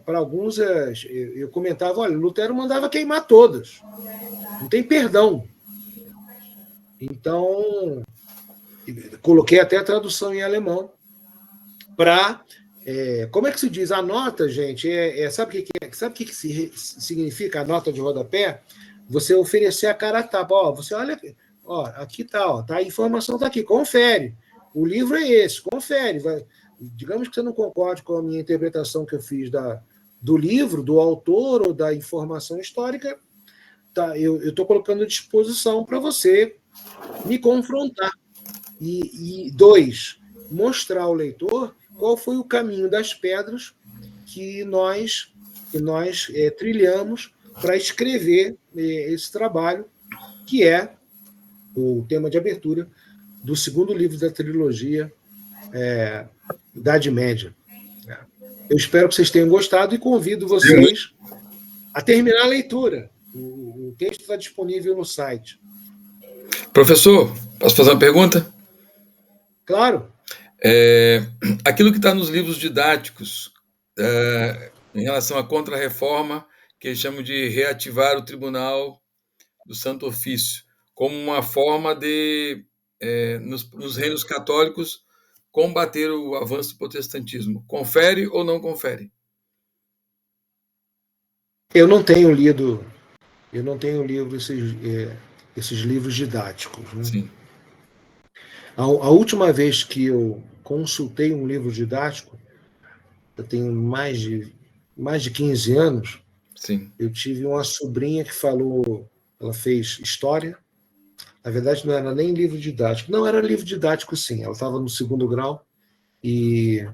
Para alguns, eu comentava, olha, Lutero mandava queimar todas. Não tem perdão. Então, coloquei até a tradução em alemão para... como é que se diz? A nota, gente, sabe o que significa a nota de rodapé? Você oferecer a cara a tapa. Você olha, aqui está, a informação está aqui, confere. o livro é esse, confere. Digamos que você não concorde com a minha interpretação que eu fiz do livro, do autor ou da informação histórica, tá, eu estou colocando à disposição para você me confrontar. E dois, mostrar ao leitor qual foi o caminho das pedras que nós trilhamos para escrever esse trabalho, que é o tema de abertura do segundo livro da trilogia Idade Média. Eu espero que vocês tenham gostado e convido vocês a terminar a leitura. O texto está disponível no site. Professor, posso fazer uma pergunta? Claro. Aquilo que está nos livros didáticos, em relação à Contra-Reforma, que eles chamam de reativar o Tribunal do Santo Ofício, como uma forma de, nos reinos católicos, combater o avanço do protestantismo. Confere ou não confere? Eu não tenho lido esses livros didáticos. Né? Sim. A última vez que eu consultei um livro didático, eu tenho mais de 15 anos, Sim. eu tive uma sobrinha que ela fez história. Na verdade, não era nem livro didático. Não, era livro didático, sim. Ela estava no segundo grau e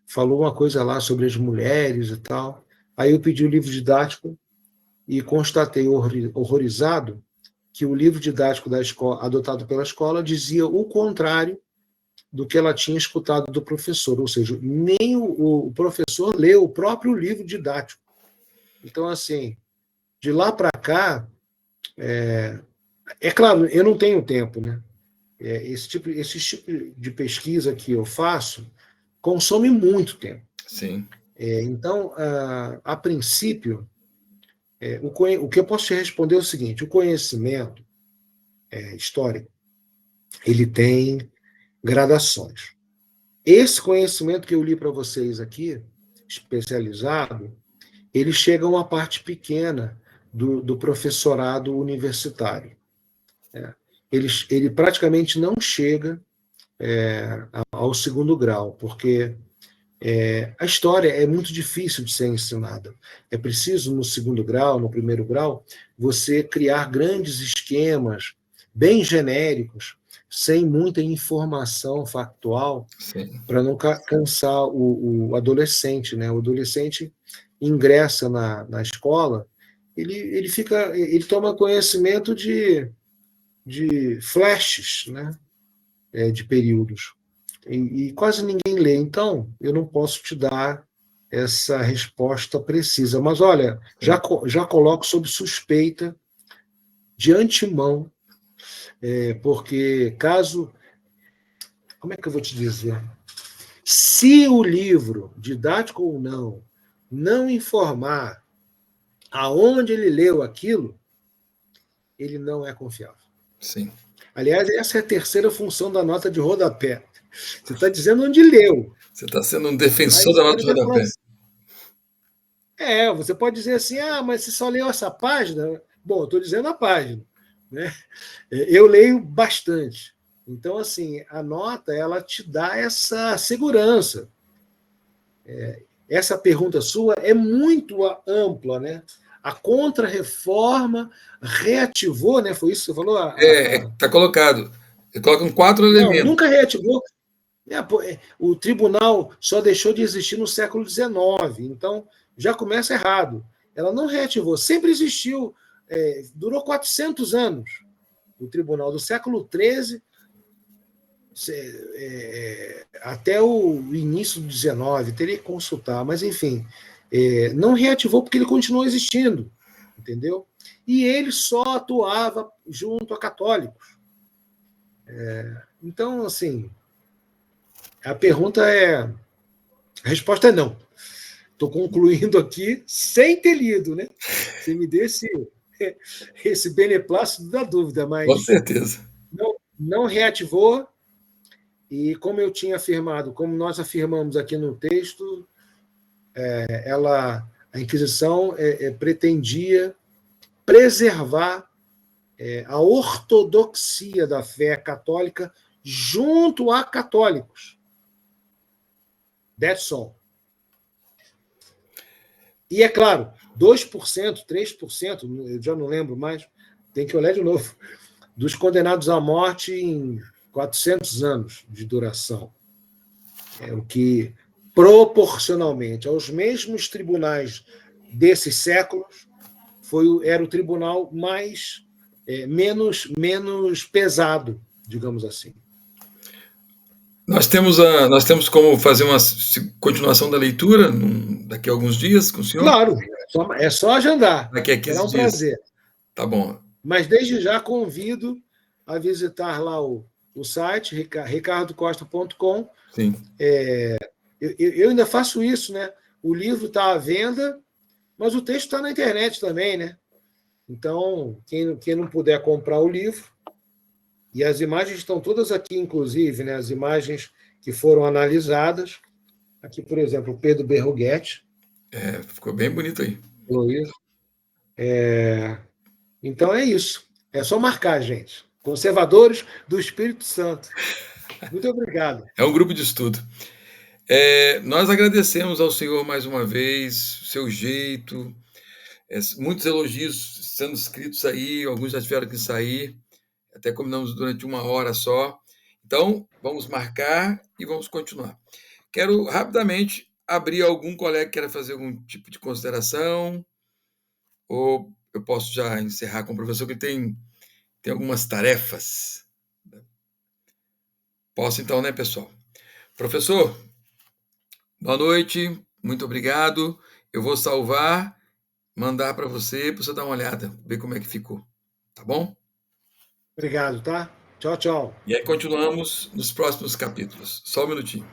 falou uma coisa lá sobre as mulheres e tal. Aí eu pedi o livro didático e constatei horrorizado que o livro didático da escola, adotado pela escola, dizia o contrário do que ela tinha escutado do professor, ou seja, nem o professor leu o próprio livro didático. Então, assim, de lá para cá, é claro, eu não tenho tempo, né? Esse tipo de pesquisa que eu faço consome muito tempo. Sim. Então, a princípio, o que eu posso te responder é o seguinte: o conhecimento histórico, ele tem gradações. Esse conhecimento que eu li para vocês aqui, especializado, ele chega a uma parte pequena do professorado universitário. Ele praticamente não chega ao segundo grau, porque a história é muito difícil de ser ensinada. É preciso, no segundo grau, no primeiro grau, você criar grandes esquemas, bem genéricos, sem muita informação factual, para não cansar o adolescente. Né? O adolescente ingressa na escola, ele toma conhecimento de flashes, né? De períodos. E quase ninguém lê. Então, eu não posso te dar essa resposta precisa. Mas, olha, já coloco sob suspeita de antemão, porque caso... Como é que eu vou te dizer? Se o livro, didático ou não informar aonde ele leu aquilo, ele não é confiável. Sim. Aliás, essa é a terceira função da nota de rodapé. Você está dizendo onde leu. Você está sendo um defensor da nota de rodapé. Você pode dizer assim, mas você só leu essa página? Bom, eu estou dizendo a página. Né? Eu leio bastante. Então, assim, a nota, ela te dá essa segurança. Essa pergunta sua é muito ampla, né? A Contra-Reforma reativou, né? Foi isso que você falou? Está colocado. Colocam 4 elementos. Não, nunca reativou. O tribunal só deixou de existir no século XIX, então já começa errado. Ela não reativou, sempre existiu, durou 400 anos. O tribunal do século XIII até o início do XIX, teria que consultar, mas enfim, não reativou porque ele continuou existindo, entendeu? E ele só atuava junto a católicos. Então, assim, a resposta é não. Estou concluindo aqui sem ter lido, né? Você me dê esse beneplácito da dúvida, mas com certeza. Não reativou, e como eu tinha afirmado, como nós afirmamos aqui no texto, a Inquisição pretendia preservar a ortodoxia da fé católica junto a católicos. That's all. E, é claro, 2%, 3%, eu já não lembro mais, tem que olhar de novo, dos condenados à morte em 400 anos de duração. É o que, proporcionalmente aos mesmos tribunais desses séculos, era o tribunal menos pesado, digamos assim. Nós temos como fazer uma continuação da leitura daqui a alguns dias com o senhor? Claro, é só agendar. Daqui a 15 Será um dias. prazer. Tá bom. Mas desde já convido a visitar lá o site, ricardocosta.com. Sim. Eu ainda faço isso, né? O livro está à venda, mas o texto está na internet também, né? Então, quem não puder comprar o livro, e as imagens estão todas aqui, inclusive, né? As imagens que foram analisadas. Aqui, por exemplo, o Pedro Berruguete. Ficou bem bonito aí. Então é isso. É só marcar, gente. Conservadores do Espírito Santo. Muito obrigado. É um grupo de estudo. Nós agradecemos ao senhor mais uma vez, seu jeito, muitos elogios sendo escritos aí, alguns já tiveram que sair, até combinamos durante 1 hora só. Então, vamos marcar e vamos continuar. Quero rapidamente abrir algum colega que queira fazer algum tipo de consideração, ou eu posso já encerrar com o professor, que tem algumas tarefas. Posso então, né, pessoal? Professor, boa noite, muito obrigado. Eu vou salvar, mandar para você dar uma olhada, ver como é que ficou. Tá bom? Obrigado, tá? Tchau, tchau. E aí continuamos nos próximos capítulos. Só um minutinho.